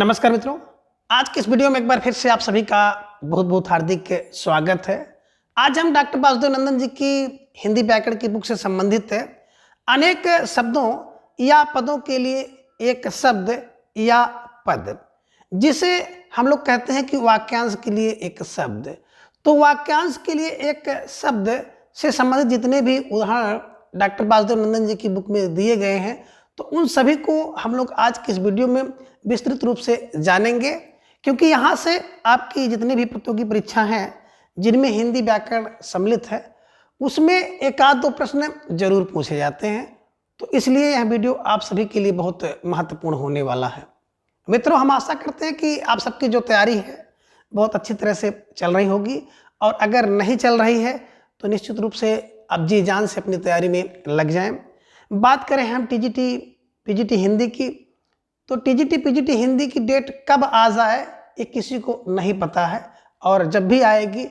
नमस्कार मित्रों, आज के इस वीडियो में एक बार फिर से आप सभी का बहुत बहुत हार्दिक स्वागत है। आज हम डॉक्टर वासुदेव नंदन जी की हिंदी व्याकरण की बुक से संबंधित अनेक शब्दों या पदों के लिए एक शब्द या पद, जिसे हम लोग कहते हैं कि वाक्यांश के लिए एक शब्द। तो वाक्यांश के लिए एक शब्द से संबंधित जितने भी उदाहरण डॉक्टर वासुदेव नंदन जी की बुक में दिए गए हैं, तो उन सभी को हम लोग आज के इस वीडियो में विस्तृत रूप से जानेंगे, क्योंकि यहाँ से आपकी जितनी भी प्रतियोगी परीक्षा हैं जिनमें हिंदी व्याकरण सम्मिलित है, उसमें एक आध दो प्रश्न जरूर पूछे जाते हैं। तो इसलिए यह वीडियो आप सभी के लिए बहुत महत्वपूर्ण होने वाला है। मित्रों, हम आशा करते हैं कि आप सबकी जो तैयारी है बहुत अच्छी तरह से चल रही होगी, और अगर नहीं चल रही है तो निश्चित रूप से आप जी जान से अपनी तैयारी में लग जाएं। बात करें हम टीजीटी पीजीटी हिंदी की, तो टीजीटी पीजीटी हिंदी की डेट कब आ जाए ये किसी को नहीं पता है, और जब भी आएगी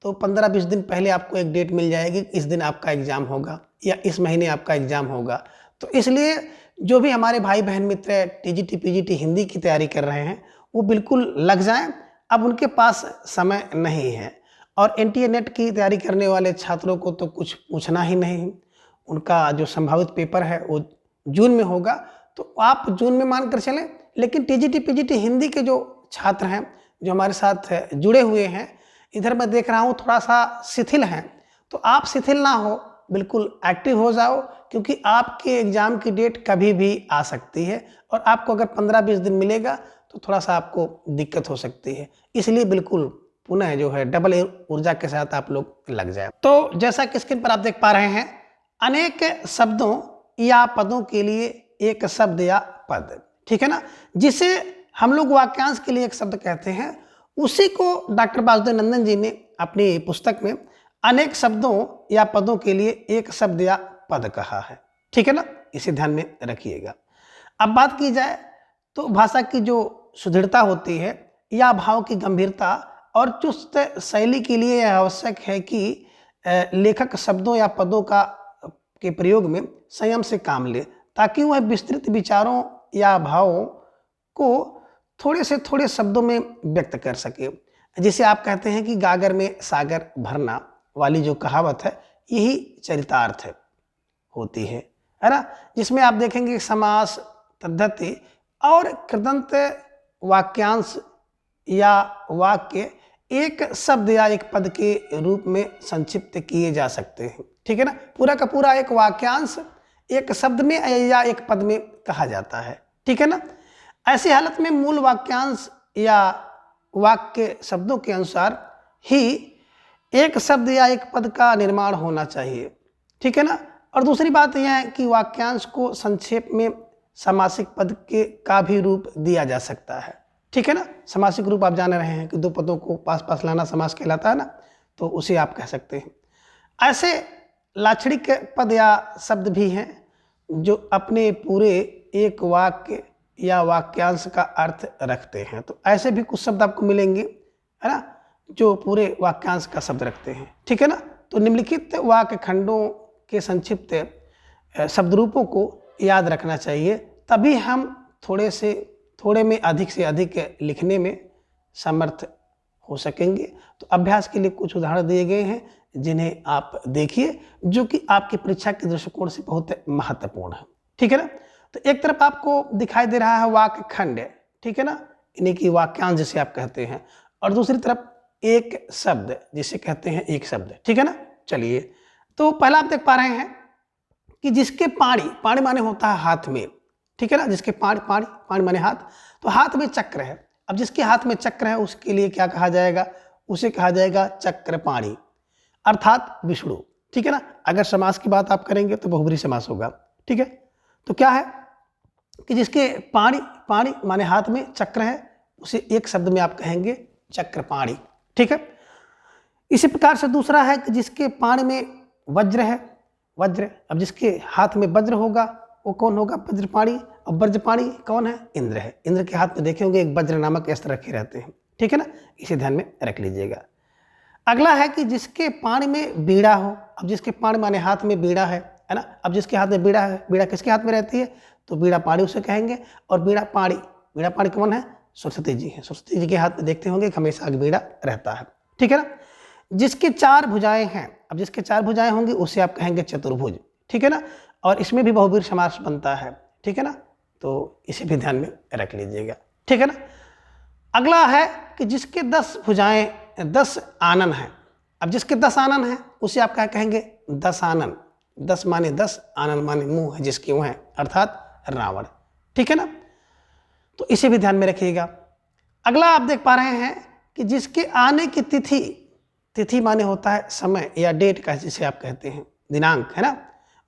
तो 15-20 दिन पहले आपको एक डेट मिल जाएगी, इस दिन आपका एग्ज़ाम होगा या इस महीने आपका एग्ज़ाम होगा। तो इसलिए जो भी हमारे भाई बहन मित्र टीजीटी पीजीटी हिंदी की तैयारी कर रहे हैं वो बिल्कुल लग जाएं, अब उनके पास समय नहीं है। और एनटीए नेट की तैयारी करने वाले छात्रों को तो कुछ पूछना ही नहीं, उनका जो संभावित पेपर है वो जून में होगा, तो आप जून में मानकर चलें। लेकिन टीजीटी पीजीटी हिंदी के जो छात्र हैं जो हमारे साथ जुड़े हुए हैं, इधर मैं देख रहा हूँ थोड़ा सा शिथिल हैं, तो आप शिथिल ना हो, बिल्कुल एक्टिव हो जाओ, क्योंकि आपके एग्ज़ाम की डेट कभी भी आ सकती है, और आपको अगर 15-20 दिन मिलेगा तो थोड़ा सा आपको दिक्कत हो सकती है। इसलिए बिल्कुल पुनः जो है डबल ऊर्जा के साथ आप लोग लग जाए। तो जैसा कि स्क्रीन पर आप देख पा रहे हैं, अनेक शब्दों या पदों के लिए एक शब्द या पद, ठीक है ना, जिसे हम लोग वाक्यांश के लिए एक शब्द कहते हैं, उसी को डॉक्टर वासुदेव नंदन जी ने अपनी पुस्तक में अनेक शब्दों या पदों के लिए एक शब्द या पद कहा है, ठीक है ना, इसे ध्यान में रखिएगा। अब बात की जाए तो भाषा की जो सुदृढ़ता होती है या भाव की गंभीरता और चुस्त शैली के लिए यह आवश्यक है कि लेखक शब्दों या पदों के प्रयोग में संयम से काम ले, ताकि वह विस्तृत विचारों या भावों को थोड़े से थोड़े शब्दों में व्यक्त कर सके। जिसे आप कहते हैं कि गागर में सागर भरना वाली जो कहावत है, यही चरितार्थ होती है ना, जिसमें आप देखेंगे समास, तद्धति और कृदंत वाक्यांश या वाक्य एक शब्द या एक पद के रूप में संक्षिप्त किए जा सकते हैं, ठीक है ना। पूरा का पूरा एक वाक्यांश एक शब्द में या एक पद में कहा जाता है, ठीक है ना। ऐसी हालत में मूल वाक्यांश या वाक्य शब्दों के अनुसार ही एक शब्द या एक पद का निर्माण होना चाहिए, ठीक है ना। और दूसरी बात यह है कि वाक्यांश को संक्षेप में समासिक पद का भी रूप दिया जा सकता है, ठीक है ना। समासिक रूप आप जान रहे हैं कि दो पदों को पास पास लाना समास कहलाता है ना, तो उसे आप कह सकते हैं। ऐसे लाक्षणिक पद या शब्द भी हैं जो अपने पूरे एक वाक्य या वाक्यांश का अर्थ रखते हैं। तो ऐसे भी कुछ शब्द आपको मिलेंगे, है ना, जो पूरे वाक्यांश का शब्द रखते हैं, ठीक है ना। तो निम्नलिखित वाक्य खंडों के संक्षिप्त शब्द रूपों को याद रखना चाहिए, तभी हम थोड़े में अधिक से अधिक लिखने में समर्थ हो सकेंगे। तो अभ्यास के लिए कुछ उदाहरण दिए गए हैं जिन्हें आप देखिए, जो कि आपकी परीक्षा के दृष्टिकोण से बहुत महत्वपूर्ण है, ठीक है ना। तो एक तरफ आपको दिखाई दे रहा है वाक्य खंड, ठीक है ना, यानी कि वाक्यांश जिसे आप कहते हैं, और दूसरी तरफ एक शब्द जिसे कहते हैं एक शब्द, ठीक है ना। चलिए, तो पहला आप देख पा रहे हैं कि जिसके पाणी माने होता है हाथ में, ठीक है ना, जिसके पाणी माने हाथ, तो हाथ में चक्र है। अब जिसके हाथ में चक्र है उसके लिए क्या कहा जाएगा, उसे कहा जाएगा चक्रपाणी, अर्थात विष्णु, ठीक है ना। अगर समास की बात आप करेंगे तो बहुब्रीहि समास होगा, ठीक है। तो क्या है कि जिसके पाणी माने हाथ में चक्र है, उसे एक शब्द में आप कहेंगे चक्रपाणी, ठीक है। इसी प्रकार से दूसरा है कि जिसके पाणी में वज्र है, वज्र। अब जिसके हाथ में वज्र होगा वो कौन होगा, वज्रपाणी। और वज्रपाणी कौन है, इंद्र है। इंद्र के हाथ में देखे होंगे एक वज्र नामक अस्त्र रखे रहते हैं, ठीक है ना, इसे ध्यान में रख लीजिएगा। अगला है कि जिसके पाणी में बीड़ा हो। अब जिसके पाणी माने हाथ में बीड़ा है ना, अब जिसके हाथ में बीड़ा है, बीड़ा किसके हाथ में रहती है, तो बीड़ा पाणी उसे कहेंगे। और बीड़ा पाणी कौन है, सरस्वती जी हैं। सरस्वती जी के हाथ में देखते होंगे कि हमेशा अगबेड़ा रहता है, ठीक है ना। जिसके 4 भुजाएं हैं, अब जिसके 4 भुजाएं होंगी उसे आप कहेंगे चतुर्भुज, ठीक है ना। और इसमें भी बहुब्रीहि समास बनता है, ठीक है ना, तो इसे भी ध्यान में रख लीजिएगा, ठीक है ना। अगला है कि जिसके 10 भुजाएं 10 आनन हैं। अब जिसके 10 आनन हैं उसे आप क्या कहेंगे, 10 आनन। 10 माने 10, आनन माने मुंह है जिसके मुंह है, अर्थात रावण, ठीक है ना। तो इसे भी ध्यान में रखिएगा। अगला आप देख पा रहे हैं कि जिसके आने की तिथि, तिथि माने होता है समय या डेट का, जिसे आप कहते हैं दिनांक, है ना,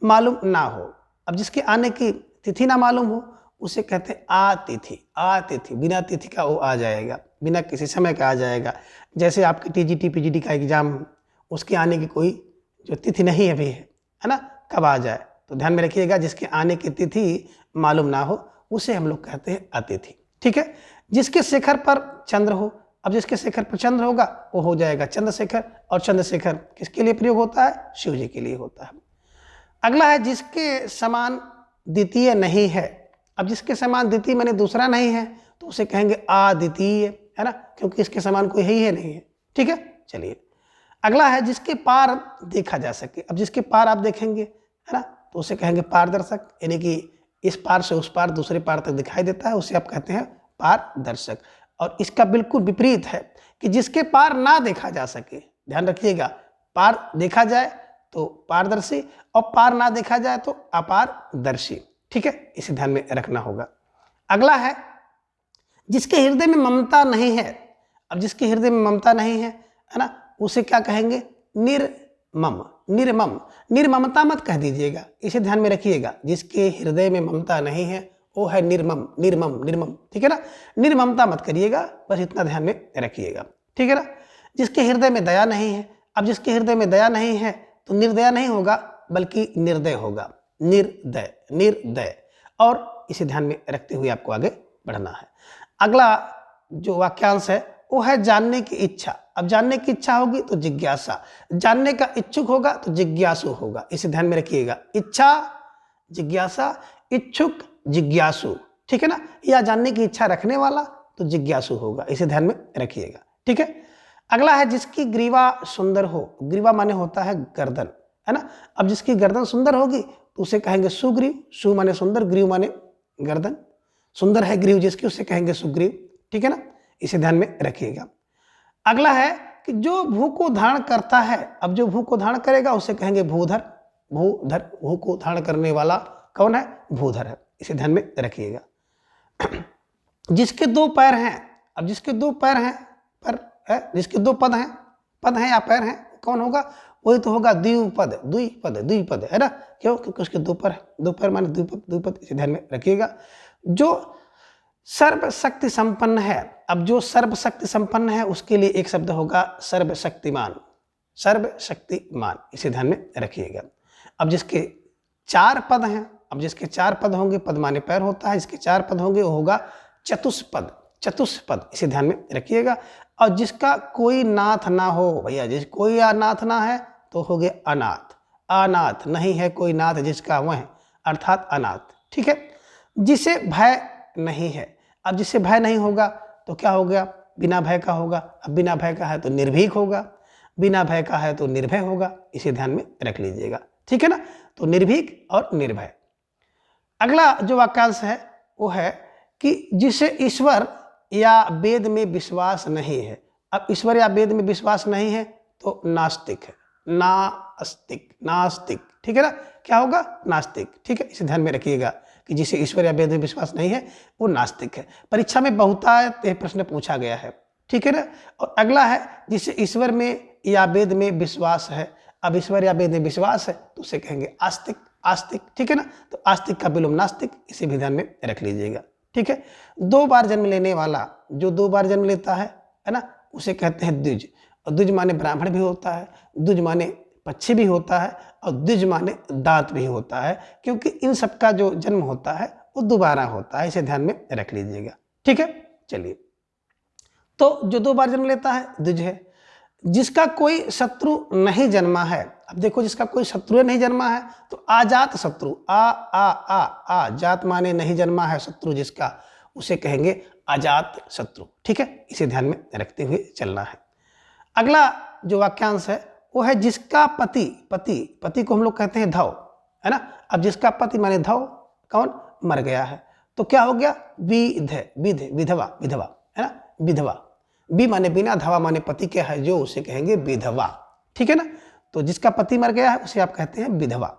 मालूम ना हो। अब जिसके आने की तिथि ना मालूम हो उसे कहते हैं आतिथि। आतिथि बिना तिथि का वो आ जाएगा, बिना किसी समय का आ जाएगा। जैसे आपके टीजीटी पीजीडी का एग्जाम, उसके आने की कोई जो तिथि नहीं अभी है ना, कब आ जाए, तो ध्यान में रखिएगा जिसके आने की तिथि मालूम ना हो उसे हम लोग कहते हैं अतिथि, ठीक है। जिसके शिखर पर चंद्र हो, अब जिसके शिखर पर चंद्र होगा वो हो जाएगा चंद्रशेखर। और चंद्रशेखर किसके लिए प्रयोग होता है, शिव जी के लिए होता है। अगला है जिसके समान द्वितीय नहीं है। अब जिसके समान द्वितीय माने दूसरा नहीं है तो उसे कहेंगे अद्वितीय, है ना, क्योंकि इसके समान कोई है ही नहीं है, ठीक है। चलिए अगला है जिसके पार देखा जा सके। अब जिसके पार आप देखेंगे, है ना, तो उसे कहेंगे पारदर्शक, यानी कि इस पार से उस पार दूसरे पार तक दिखाई देता है, उसे आप कहते हैं पारदर्शक। और इसका बिल्कुल विपरीत है कि जिसके पार ना देखा जा सके। ध्यान रखिएगा, पार देखा जाए तो पारदर्शी और पार ना देखा जाए तो अपारदर्शी, ठीक है, इसे ध्यान में रखना होगा। अगला है जिसके हृदय में ममता नहीं है। अब जिसके हृदय में ममता नहीं है ना, उसे क्या कहेंगे, निर्मम। निर्मम, निर्ममता मत कह दीजिएगा, इसे ध्यान में रखिएगा। जिसके हृदय में ममता नहीं है वो है निर्मम। निर्मम, निर्मम, ठीक है ना, निर्ममता मत करिएगा, बस इतना ध्यान में रखिएगा, ठीक है ना। जिसके हृदय में दया नहीं है। अब जिसके हृदय में दया नहीं है तो निर्दया नहीं होगा बल्कि निर्दय होगा, निर्दय, निर्दय। और इसे ध्यान में रखते हुए आपको आगे बढ़ना है। अगला जो वाक्यांश है वो है जानने की इच्छा। अब जानने की इच्छा होगी तो जिज्ञासा, जानने का इच्छुक होगा तो जिज्ञासु होगा, इसे ध्यान में रखिएगा। इच्छा जिज्ञासा, इच्छुक जिज्ञासु, ठीक है ना, या जानने की इच्छा रखने वाला तो जिज्ञासु होगा, इसे ध्यान में रखिएगा, ठीक है। अगला है जिसकी ग्रीवा सुंदर हो। ग्रीवा माने होता है गर्दन, है ना। अब जिसकी गर्दन सुंदर होगी तो उसे कहेंगे सुग्रीव। सु माने सुंदर, ग्रीव माने गर्दन। सुंदर है ग्रीव जिसकी, उसे कहेंगे सुग्रीव, ठीक है ना, इसे ध्यान में रखिएगा। अगला है कि जो भू को धारण करता है। अब जो भू को धारण करेगा उसे कहेंगे भूधर। भूधर, भू को धारण करने वाला कौन है, भूधर है, इसे ध्यान में रखिएगा। जिसके 2 पैर हैं। अब जिसके 2 पैर हैं, पर है, जिसके 2 पद हैं, पद हैं या पैर हैं, कौन होगा, वही तो होगा द्विपद। द्विपद, द्विपद, है ना, क्यों, क्योंकि उसके 2 पैर, 2 पैर माने द्विपद, द्विपद, इसे ध्यान में रखिएगा। जो सर्वशक्ति संपन्न है। अब जो सर्वशक्ति संपन्न है उसके लिए एक शब्द होगा सर्वशक्तिमान। सर्वशक्तिमान, इसे ध्यान में रखिएगा। अब जिसके 4 पद हैं, अब जिसके 4 पद होंगे, पद माने पैर होता है, जिसके 4 पद होंगे वो होगा चतुष्पद। चतुष्पद, इसे ध्यान में रखिएगा। और जिसका कोई नाथ ना हो, भैया जिस कोई नाथ ना है तो हो गया अनाथ। अनाथ, नहीं है कोई नाथ जिसका वह, अर्थात अनाथ, ठीक है। जिसे भय नहीं है। अब जिसे भय नहीं होगा तो क्या हो गया, बिना भय का होगा। अब बिना भय का है तो निर्भीक होगा, बिना भय का है तो निर्भय होगा, इसे ध्यान में रख लीजिएगा, ठीक है ना। तो निर्भीक और निर्भय। अगला जो वाक्यांश है वो है कि जिसे ईश्वर या वेद में विश्वास नहीं है। अब ईश्वर या वेद में विश्वास नहीं है तो नास्तिक है। नास्तिक, नास्तिक, ठीक है ना, क्या होगा, नास्तिक, ठीक है, इसे ध्यान में रखिएगा कि जिसे ईश्वर या वेद में विश्वास नहीं है वो नास्तिक है। परीक्षा में बहुतायत यह प्रश्न पूछा गया है, ठीक है ना। और अगला है जिसे ईश्वर में या वेद में विश्वास है। अब ईश्वर या वेद में विश्वास है तो उसे कहेंगे आस्तिक। आस्तिक, ठीक है ना, तो आस्तिक का विलोम नास्तिक, इसे भी ध्यान में रख लीजिएगा, ठीक है। 2 बार जन्म लेने वाला, जो 2 बार जन्म लेता है ना, उसे कहते हैं द्विज। और द्विज माने ब्राह्मण भी होता है, द्विज माने पक्षी भी होता है, और द्विज माने दांत भी होता है, क्योंकि इन सब का जो जन्म होता है वो दोबारा होता है, इसे ध्यान में रख लीजिएगा, ठीक है। चलिए, तो जो 2 बार जन्म लेता है द्विज है। जिसका कोई शत्रु नहीं जन्मा है। अब देखो, जिसका कोई शत्रु नहीं जन्मा है तो आजात शत्रु। आ जात माने नहीं जन्मा है शत्रु जिसका, उसे कहेंगे अजात शत्रु। ठीक है, इसे ध्यान में रखते हुए चलना है। अगला जो वाक्यांश है वो है जिसका पति, पति को हम लोग कहते हैं धव, है ना। अब जिसका पति माने धव, कौन, मर गया है, तो क्या हो गया, विधवा, है ना, विधवा। बी माने बिना, धवा माने पति के है जो, उसे कहेंगे विधवा। ठीक है ना, तो जिसका पति मर गया है उसे आप कहते हैं विधवा।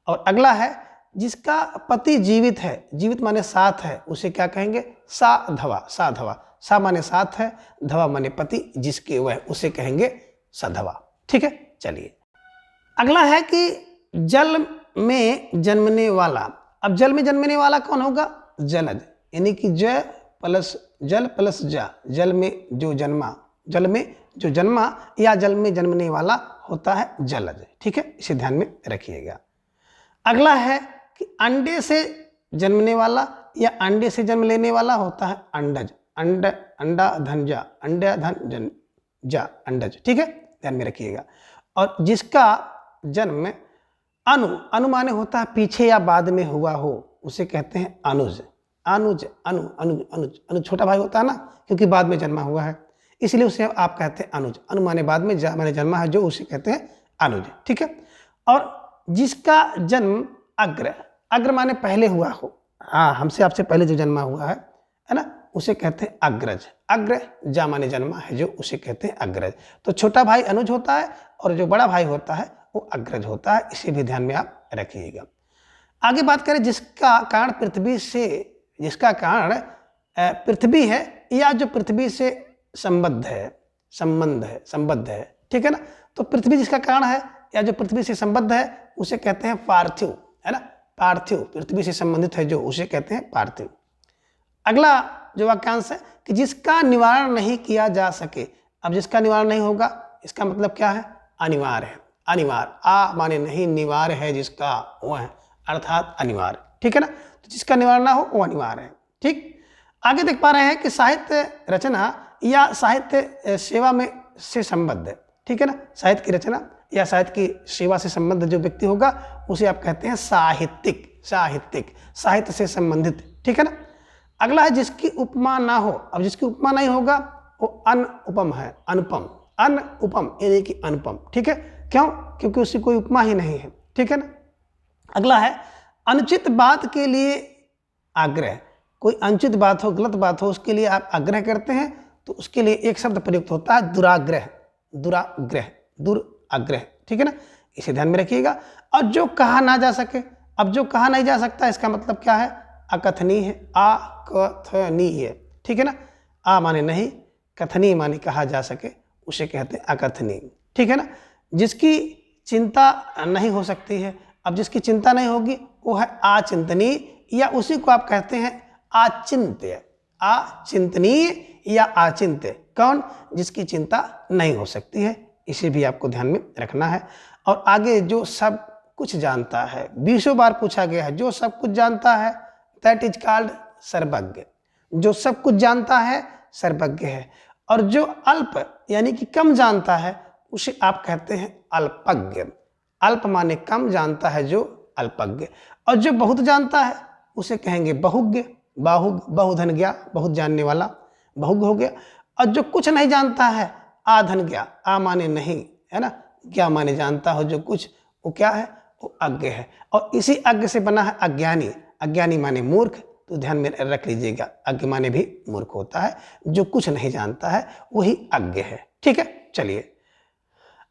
और अगला है जिसका पति जीवित है, जीवित माने साथ है, उसे क्या कहेंगे, साधवा, सा माने साथ है, धवा माने पति जिसके वह, उसे कहेंगे सधवा। ठीक है, चलिए अगला है कि जल में जन्मने वाला। अब जल में जन्मने वाला कौन होगा, जलज, यानी कि ज प्लस जल प्लस जा, जल में जो जन्मा, जल में जो जन्मा या जल में जन्मने वाला होता है जलज। ठीक है, इसे ध्यान में रखिएगा। अगला है कि अंडे से जन्मने वाला या अंडे से जन्म लेने वाला होता है अंडज, अंडा धन जा, अंडा धन जन जा, अंडज। ठीक है, ध्यान में रखिएगा। और जिसका जन्म अनु माने होता है पीछे या बाद में हुआ हो, उसे कहते हैं अनुज, अनुज छोटा भाई होता है ना, क्योंकि बाद में जन्मा हुआ है, इसलिए उसे आप कहते हैं अनुज। अनु माने बाद में, जा माने जन्मा है जो, उसे कहते हैं अनुज। ठीक है, और जिसका जन्म अग्र माने पहले हुआ हो, हाँ, हमसे आपसे पहले जो जन्मा हुआ है ना, उसे कहते हैं अग्रज। अग्र जा माने जन्मा है जो, उसे कहते हैं अग्रज। तो छोटा भाई अनुज होता है और जो बड़ा भाई होता है वो अग्रज होता है, इसे भी ध्यान में आप रखिएगा। आगे बात करें जिसका कारण पृथ्वी से, जिसका कारण पृथ्वी है या जो पृथ्वी से संबद्ध है। ठीक है ना, तो पृथ्वी जिसका कारण है या जो पृथ्वी से संबद्ध है उसे कहते हैं पार्थिव, है ना, पार्थिव, पृथ्वी से संबंधित है जो, उसे कहते हैं पार्थिव। अगला जो वाक्यांश है कि जिसका निवारण नहीं किया जा सके। अब जिसका निवारण नहीं होगा, इसका मतलब क्या है, अनिवार्य है, अनिवार्य, आ माने नहीं, निवार्य है जिसका, वो है, अर्थात अनिवार्य। ठीक है ना, तो जिसका निवारण ना हो वो अनिवार्य है। ठीक, आगे देख पा रहे हैं कि साहित्य रचना या साहित्य सेवा में से संबद्ध है। ठीक है ना, साहित्य की रचना या साहित्य की सेवा से संबद्ध जो व्यक्ति होगा उसे आप कहते हैं साहित्यिक, साहित्य से संबंधित। ठीक है ना, अगला है जिसकी उपमा ना हो। अब जिसकी उपमा नहीं होगा वो अनुपम है, अनुपम यानी कि अनुपम। ठीक है, क्यों, क्योंकि उसकी कोई उपमा ही नहीं है। ठीक है ना, अगला है अनुचित बात के लिए आग्रह। कोई अनुचित बात हो, गलत बात हो, उसके लिए आप आग्रह करते हैं तो उसके लिए एक शब्द प्रयुक्त होता है दुराग्रह, दुराग्रह। ठीक है ना, इसे ध्यान में रखिएगा। और जो कहा ना जा सके, अब जो कहा नहीं जा सकता इसका मतलब क्या है, अकथनीय है, अकथनीय। ठीक है ना, आ माने नहीं, कथनीय माने कहा जा सके, उसे कहते हैं अकथनीय। ठीक है ना, जिसकी चिंता नहीं हो सकती है। अब जिसकी चिंता नहीं होगी वो है अचिंतनीय, या उसी को आप कहते हैं अचिंत्य, अचिंतनीय या अचिंत्य। कौन, जिसकी चिंता नहीं हो सकती है, इसे भी आपको ध्यान में रखना है। और आगे जो सब कुछ जानता है, 20 बार पूछा गया है, जो सब कुछ जानता है दैट इज कॉल्ड सर्वज्ञ। जो सब कुछ जानता है सर्वज्ञ है। और जो अल्प यानी कि कम जानता है उसे आप कहते हैं अल्पज्ञ। अल्प माने कम जानता है जो, अल्पज्ञ। और जो बहुत जानता है उसे कहेंगे बहुज्ञ, बहुधन ज्ञा, बहुत जानने वाला, बहुज्ञ हो गया। और जो कुछ नहीं जानता है आधन ज्ञा, आ माने नहीं, है ना, ज्ञा माने जानता हो जो कुछ, वो क्या है, वो अज्ञ है। और इसी अज्ञ से बना है अज्ञानी, अज्ञानी माने मूर्ख, तो ध्यान में रख लीजिएगा, अज्ञ माने भी मूर्ख होता है, जो कुछ नहीं जानता है वही अज्ञ है। ठीक है, चलिए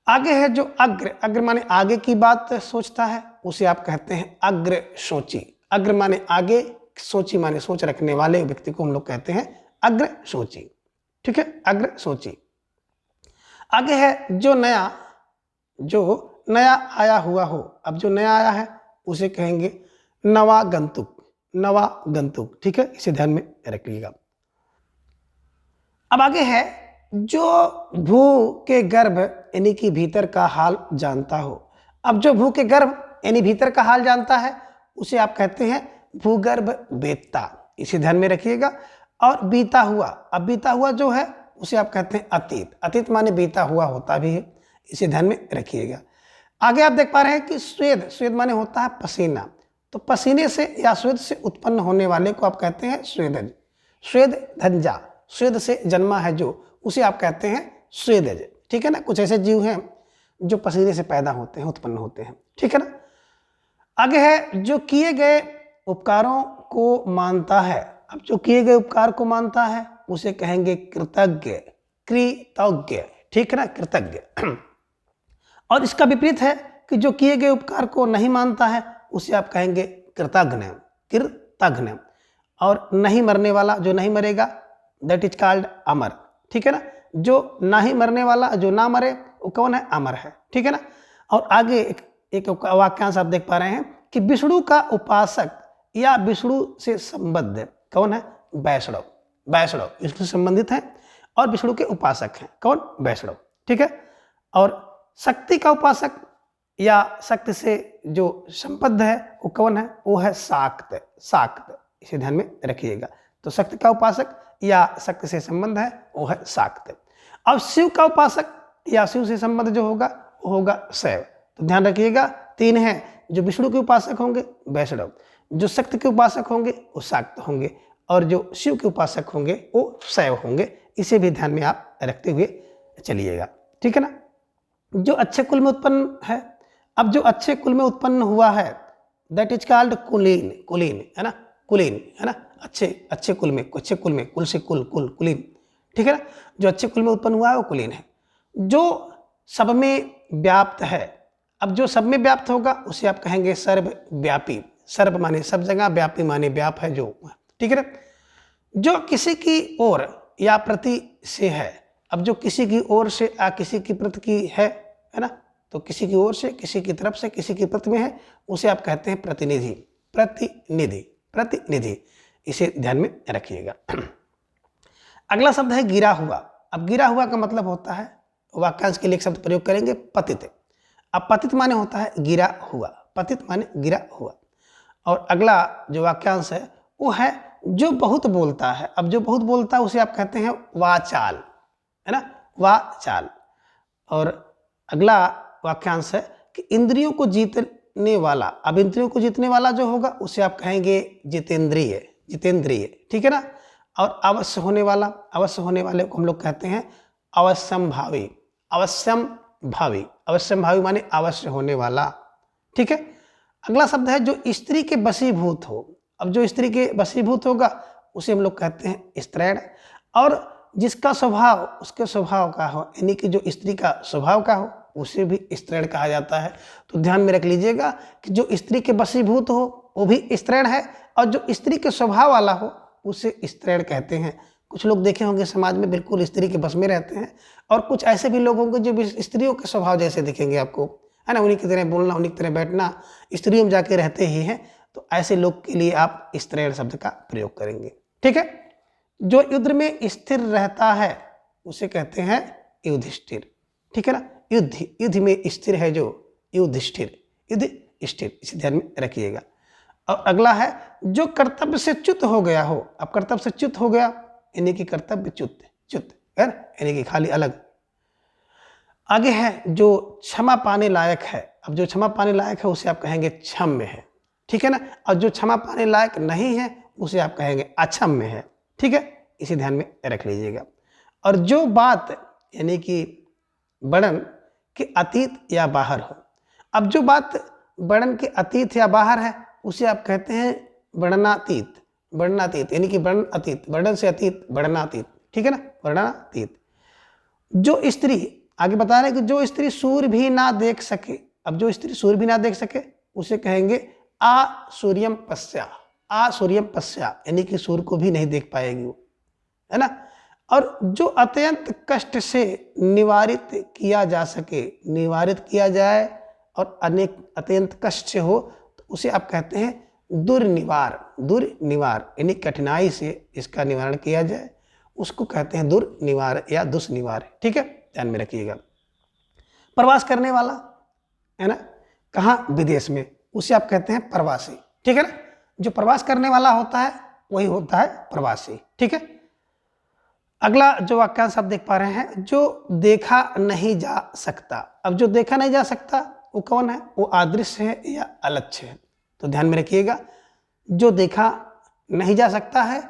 आगे है जो अग्र माने आगे की बात सोचता है, उसे आप कहते हैं अग्र सोची। अग्र माने आगे, सोची माने सोच रखने वाले व्यक्ति को हम लोग कहते हैं अग्र सोची। ठीक है, अग्र सोची। आगे है जो नया आया हुआ हो। अब जो नया आया है उसे कहेंगे नवागंतुक, नवागंतुक। ठीक है, इसे ध्यान में रखिएगा। अब आगे है जो भू के गर्भ यानी कि भीतर का हाल जानता हो। अब जो भू के गर्भ यानी भीतर का हाल जानता है उसे आप कहते हैं भूगर्भ वेत्ता, इसे ध्यान में रखिएगा। और बीता हुआ, अब बीता हुआ जो है उसे आप कहते हैं अतीत। अतीत माने बीता हुआ होता भी है, इसे ध्यान में रखिएगा। आगे आप देख पा रहे हैं कि स्वेद, स्वेद माने होता है पसीना, तो पसीने से या स्वेद से उत्पन्न होने वाले को आप कहते हैं स्वेदज। स्वेद धंजा, स्वेद से जन्मा है जो, उसे आप कहते हैं स्वेदज। ठीक है ना, कुछ ऐसे जीव हैं जो पसीने से पैदा होते हैं, उत्पन्न होते हैं। ठीक है ना। आगे है जो किए गए उपकारों को मानता है। अब जो किए गए उपकार को मानता है उसे कहेंगे कृतज्ञ, कृतज्ञ। ठीक है ना, कृतज्ञ। और इसका विपरीत है कि जो किए गए उपकार को नहीं मानता है उसे आप कहेंगे कृतघ्न, कृतघ्न। और नहीं मरने वाला, जो नहीं मरेगा, दैट इज कॉल्ड अमर। ठीक है ना, जो नहीं मरने वाला, जो ना मरे, वो कौन है? अमर है। ठीक है ना। और आगे एक वाक्यांश आप देख पा रहे हैं कि विष्णु का उपासक या विष्णु से संबद्ध कौन है? वैष्णव। वैष्णव विष्णु से संबंधित है और विष्णु के उपासक हैं कौन? वैष्णव। ठीक है। और शक्ति का उपासक या शक्ति से जो संबद्ध है वो कौन है? वो है शाक्त। शाक्त, इसे ध्यान में रखिएगा। तो शक्ति का उपासक या शक्ति से संबंध है वो है शाक्त। अब शिव का उपासक या शिव से संबंध जो होगा वो होगा शैव। तो ध्यान रखिएगा, तीन हैं, जो विष्णु के उपासक होंगे वैष्णव, जो शक्ति के उपासक होंगे वो शाक्त होंगे, और जो शिव के उपासक होंगे वो शैव होंगे। इसे भी ध्यान में आप रखते हुए चलिएगा। ठीक है ना। जो अच्छे कुल में उत्पन्न है, अब जो अच्छे कुल में उत्पन्न हुआ है दैट इज कॉल्ड कुलीन। कुलीन है ना, कुलीन है ना, अच्छे कुल में, अच्छे कुल में, कुल से कुल, कुलीन। ठीक है ना, जो अच्छे कुल में उत्पन्न हुआ है वो कुलीन है। जो सब में व्याप्त है, अब जो सब में व्याप्त होगा उसे आप कहेंगे सर्वव्यापी। सर्व माने सब जगह, व्यापी माने व्याप है जो। ठीक है ना। जो किसी की ओर या प्रति से है, अब जो किसी की ओर से या किसी की प्रति की है ना, तो किसी की ओर से, किसी की तरफ से, किसी की प्रति में है, उसे आप कहते हैं प्रतिनिधि। प्रतिनिधि, प्रतिनिधि, इसे ध्यान में रखिएगा। अगला शब्द है गिरा हुआ। अब गिरा हुआ का मतलब होता है, वाक्यांश के लिए एक शब्द प्रयोग करेंगे पतित। अब पतित माने होता है गिरा हुआ, पतित माने गिरा हुआ। और अगला जो वाक्यांश है वो है जो बहुत बोलता है। अब जो बहुत बोलता है उसे आप कहते हैं वाचाल, है ना, वाचाल। और अगला वाक्यांश है कि इंद्रियों को जीतने वाला। अब इंद्रियों को जीतने वाला जो होगा उसे आप कहेंगे जितेंद्रिय, जितेंद्रिय। ठीक है ना। और अवश्य होने वाला, अवश्य होने वाले को हम लोग कहते हैं अवश्यम भावी, अवश्यम भावी। अवश्यम भावी माने अवश्य होने वाला। ठीक है। अगला शब्द है जो स्त्री के वशीभूत हो। अब जो स्त्री के वशीभूत होगा उसे हम लोग कहते हैं स्त्रैण। और जिसका स्वभाव उसके स्वभाव का हो, यानी कि जो स्त्री का स्वभाव का हो उसे भी स्त्रैण कहा जाता है। तो ध्यान में रख लीजिएगा कि जो स्त्री के वशीभूत हो वो भी स्त्रैण है, और जो स्त्री के स्वभाव वाला हो उसे स्त्रैण कहते हैं। कुछ लोग देखे होंगे समाज में बिल्कुल स्त्री के बस में रहते हैं, और कुछ ऐसे भी लोग होंगे जो भी स्त्रियों के स्वभाव जैसे दिखेंगे आपको, है ना, उन्हीं की तरह बोलना, उन्हीं की तरह बैठना, स्त्रियों में जाके रहते ही हैं। तो ऐसे लोग के लिए आप स्त्रैण शब्द का प्रयोग करेंगे। ठीक है। जो युद्ध में स्थिर रहता है उसे कहते हैं युधिष्ठिर। ठीक है ना, युद्ध में स्थिर है जो, युधिष्ठिर, युधिष्ठिर, इसे ध्यान में रखिएगा। और अगला है जो कर्तव्य से च्युत हो गया हो। अब कर्तव्य से च्युत हो गया यानी कि कर्तव्य च्युत, च्युत है यानी कि खाली अलग। आगे है जो क्षमा पाने लायक है। अब जो क्षमा पाने लायक है उसे आप कहेंगे क्षम्य है। ठीक है ना। और जो क्षमा पाने लायक नहीं है उसे आप कहेंगे अक्षम्य है। ठीक है, इसे ध्यान में रख लीजिएगा। और जो बात यानी कि वर्णन के अतीत या बाहर हो। अब जो बात वर्णन के अतीत या बाहर है उसे आप कहते हैं वर्णनातीत। वर्णनातीत यानी कि वर्ण अतीत, वर्णन से अतीत, वर्णनातीत। ठीक है ना, वर्णनातीत। जो स्त्री, आगे बता रहे हैं कि जो स्त्री सूर्य भी ना देख सके। अब जो स्त्री सूर्य भी ना देख सके उसे कहेंगे आसूर्यम पश्या। आसूर्यम पश्या यानी कि सूर्य को भी नहीं देख पाएगी वो, है ना। और जो अत्यंत कष्ट से निवारित किया जा सके, निवारित किया जाए और अनेक अत्यंत कष्ट से हो तो उसे आप कहते हैं दुर्निवार। दुर्निवार यानी कठिनाई से इसका निवारण किया जाए उसको कहते हैं दुर्निवार या दुष्निवार। ठीक है, ध्यान में रखिएगा। प्रवास करने वाला, है ना, कहाँ? विदेश में, उसे आप कहते हैं प्रवासी। ठीक है ना। जो प्रवास करने वाला होता है वही होता है प्रवासी। ठीक है। अगला जो वाक्यांश आप देख पा रहे हैं, जो देखा नहीं जा सकता। अब जो देखा नहीं जा सकता वो कौन है? वो अदृश्य है या अलक्ष्य है। तो ध्यान में रखिएगा, जो देखा नहीं जा सकता है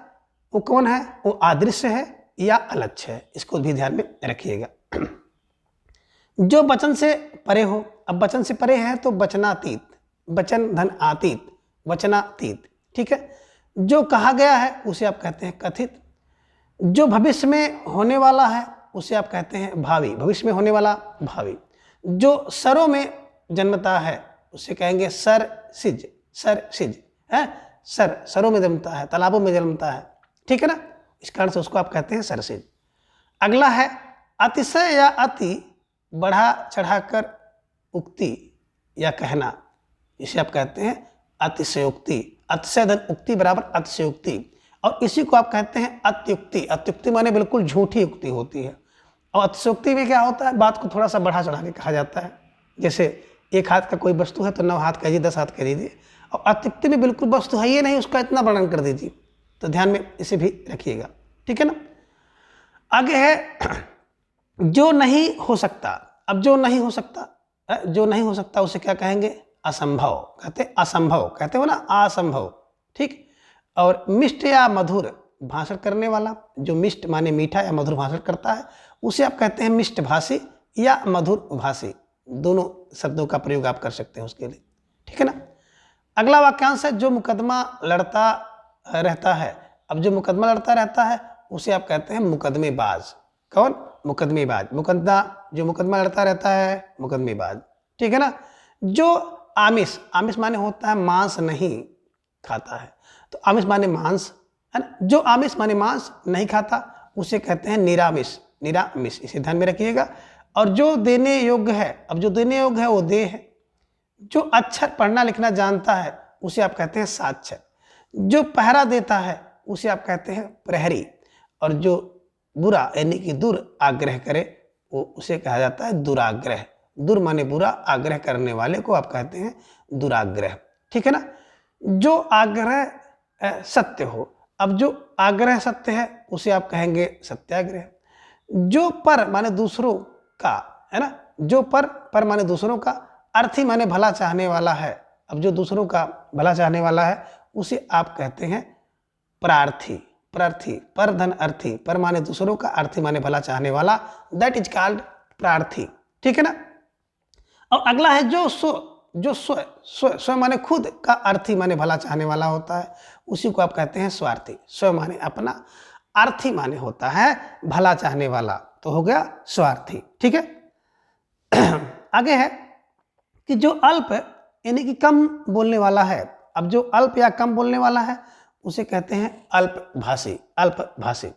वो कौन है? वो अदृश्य है या अलक्ष्य है, इसको भी ध्यान में रखिएगा। जो वचन से परे हो, अब वचन से परे है तो वचनातीत, वचन धन आतीत, वचनातीत, ठीक है। जो कहा गया है उसे आप कहते हैं कथित। जो भविष्य में होने वाला है उसे आप कहते हैं भावी, भविष्य में होने वाला भावी। जो सरों में जन्मता है उसे कहेंगे सरसिज, सरसिज है, सरों में जन्मता है, तालाबों में जन्मता है, ठीक है ना, इस कारण से उसको आप कहते हैं सरसिज। अगला है अतिशय या अति बढ़ा चढ़ाकर उक्ति या कहना, इसे आप कहते हैं अतिशयोक्ति। अतिशय धन उक्ति बराबर अतिशयोक्ति, और इसी को आप कहते हैं अत्युक्ति। अत्युक्ति माने बिल्कुल झूठी उक्ति होती है। और अतिशयोक्ति में क्या होता है? बात को थोड़ा सा बढ़ा चढ़ा के कहा जाता है। जैसे 1 हाथ का कोई वस्तु है तो 9 हाथ कह दीजिए, 10 हाथ कह दीजिए। और अत्युक्ति में बिल्कुल वस्तु है ये नहीं, उसका इतना वर्णन कर दीजिए। तो ध्यान में इसे भी रखिएगा, ठीक है ना। आगे है जो नहीं हो सकता। अब जो नहीं हो सकता, जो नहीं हो सकता उसे क्या कहेंगे? असंभव, कहते असंभव, कहते हो ना असंभव, ठीक। और मिष्ट या मधुर भाषण करने वाला, जो मिष्ट माने मीठा या मधुर भाषण करता है उसे आप कहते हैं मिष्ट भाषी या मधुर भाषी। दोनों शब्दों का प्रयोग आप कर सकते हैं उसके लिए, ठीक है ना। अगला वाक्यांश है जो मुकदमा लड़ता रहता है। अब जो मुकदमा लड़ता रहता है उसे आप कहते हैं मुकदमेबाज। कौन? मुकदमेबाज। मुकदमा, जो मुकदमा लड़ता रहता है मुकदमेबाज, ठीक है ना। जो आमिष, आमिष माने होता है मांस नहीं खाता है, तो आमिष माने मांस है ना। जो आमिष माने मांस नहीं खाता उसे कहते हैं निरामिष, निरामिष, इसे ध्यान में रखिएगा। और जो देने योग्य है, अब जो देने योग्य है वो दे है। जो अक्षर पढ़ना लिखना जानता है उसे आप कहते हैं साक्षर। जो पहरा देता है उसे आप कहते हैं प्रहरी। और जो बुरा यानी कि दूर आग्रह करे वो उसे कहा जाता है दुराग्रह। दुर माने बुरा, आग्रह करने वाले को आप कहते हैं दुराग्रह, ठीक है ना। जो आग्रह सत्य हो, अब जो आग्रह सत्य है उसे आप कहेंगे सत्याग्रह। जो पर माने दूसरों का है ना, जो पर माने दूसरों का, अर्थी माने भला चाहने वाला है। अब जो दूसरों का भला चाहने वाला है उसे आप कहते हैं प्रार्थी, प्रार्थी, पर धन अर्थी, पर माने दूसरों का, अर्थी माने भला चाहने वाला, दैट इज कॉल्ड प्रार्थी, ठीक है ना। और अगला है जो स्व, जो स्व, स्व, स्व माने खुद का, अर्थी माने भला चाहने वाला होता है, उसी को आप कहते हैं स्वार्थी। स्व माने अपना, अर्थी माने होता है भला चाहने वाला, तो हो गया स्वार्थी, ठीक है। आगे है कि जो अल्प यानी कि कम बोलने वाला है। अब जो अल्प या कम बोलने वाला है उसे कहते हैं अल्पभाषी, अल्पभाषी।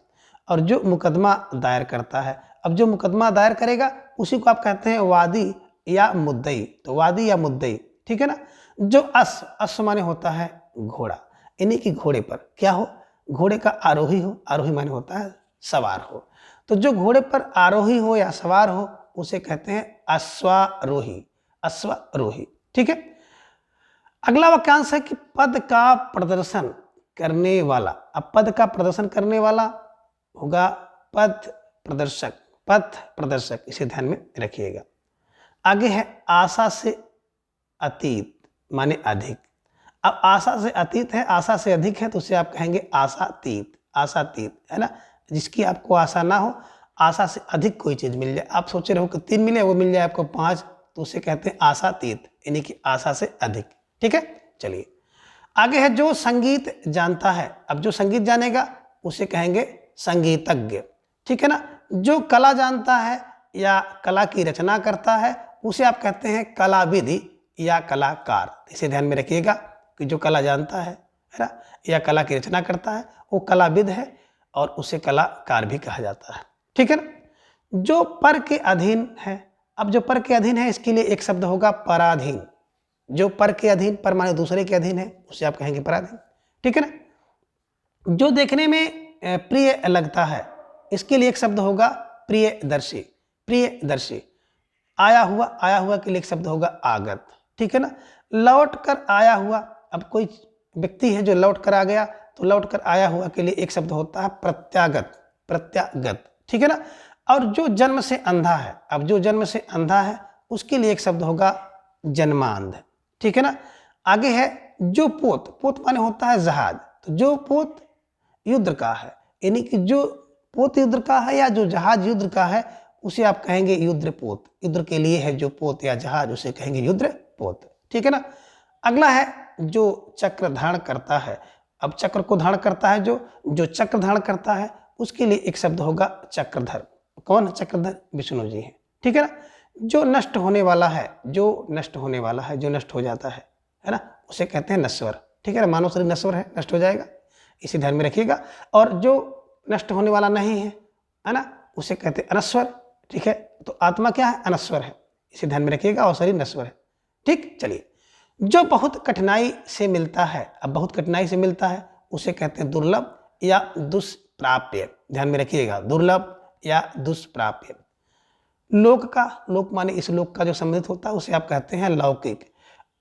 और जो मुकदमा दायर करता है, अब जो मुकदमा दायर करेगा उसी को आप कहते हैं वादी या मुद्दई, तो वादी या मुद्दई, ठीक है ना। जो अश्व माने होता है घोड़ा, यानी कि घोड़े पर क्या हो? घोड़े का आरोही हो, आरोही माने होता है सवार हो। तो जो घोड़े पर आरोही हो या सवार हो उसे कहते हैं अश्वारोही, अश्वारोही, ठीक है। अगला वाक्यांश है कि पद का प्रदर्शन करने वाला। अब पद का प्रदर्शन करने वाला होगा पथ प्रदर्शक, पथ प्रदर्शक, इसे ध्यान में रखिएगा। आगे है आशा से अतीत माने अधिक। अब आशा से अतीत है, आशा से अधिक है, तो उसे आप कहेंगे आशातीत, आशातीत, है ना। जिसकी आपको आशा ना हो, आशा से अधिक कोई चीज मिल जाए, आप सोच रहे हो कि 3 मिले, वो मिल जाए आपको 5, तो उसे कहते हैं आशातीत, यानी कि आशा से अधिक, ठीक है। चलिए आगे है जो संगीत जानता है। अब जो संगीत जानेगा उसे कहेंगे संगीतज्ञ, ठीक है ना। जो कला जानता है या कला की रचना करता है उसे आप कहते हैं कलाविधि या कलाकार। इसे ध्यान में रखिएगा कि जो कला जानता है ना, या कला की रचना करता है वो कलाविद है और उसे कलाकार भी कहा जाता है, ठीक है ना। जो पर के अधीन है। अब जो पर के अधीन है इसके लिए एक शब्द होगा पराधीन। जो पर के अधीन, पर माने दूसरे के अधीन है, उसे आप कहेंगे पराधीन, ठीक है ना। जो देखने में प्रिय लगता है इसके लिए एक शब्द होगा प्रियदर्शी, प्रियदर्शी। आया हुआ के लिए एक शब्द होगा आगत, ठीक है ना। लौट कर आया हुआ, अब कोई व्यक्ति है जो लौट कर आ गया, तो लौट कर आया हुआ के लिए एक शब्द होता है प्रत्यागत, प्रत्यागत, ठीक है ना। और जो जन्म से अंधा है, अब जो जन्म से अंधा है उसके लिए एक शब्द होगा जन्मांध, ठीक है ना। आगे है जो पोत, पोत माने होता है जहाज, तो जो पोत युद्ध का है, यानी कि जो पोत युद्ध का है या जो जहाज युद्ध का है उसे आप कहेंगे युद्ध पोत। युद्ध के लिए है जो पोत या जहाज उसे कहेंगे युद्ध पोत, ठीक है ना। अगला है जो चक्र धारण करता है। अब चक्र को धारण करता है जो चक्र धारण करता है उसके लिए एक शब्द होगा चक्रधर। कौन है चक्रधर? विष्णु जी हैं, ठीक है ना। जो नष्ट होने वाला है, जो नष्ट होने वाला है, जो नष्ट हो जाता है ना, उसे कहते हैं नश्वर, ठीक है ना। मानव शरीर नश्वर है, नष्ट हो जाएगा, इसे ध्यान में रखिएगा। और जो नष्ट होने वाला नहीं है ना, उसे कहते हैं अनश्वर, ठीक है। तो आत्मा क्या है? अनश्वर है, इसे ध्यान में रखिएगा, और शरीर नश्वर है, ठीक। चलिए, जो बहुत कठिनाई से मिलता है, अब बहुत कठिनाई से मिलता है उसे कहते हैं दुर्लभ या दुष्प्राप्य, ध्यान में रखिएगा, दुर्लभ या दुष्प्राप्य। लोक का, लोक माने इस लोक का जो संबंधित होता है उसे आप कहते हैं लौकिक,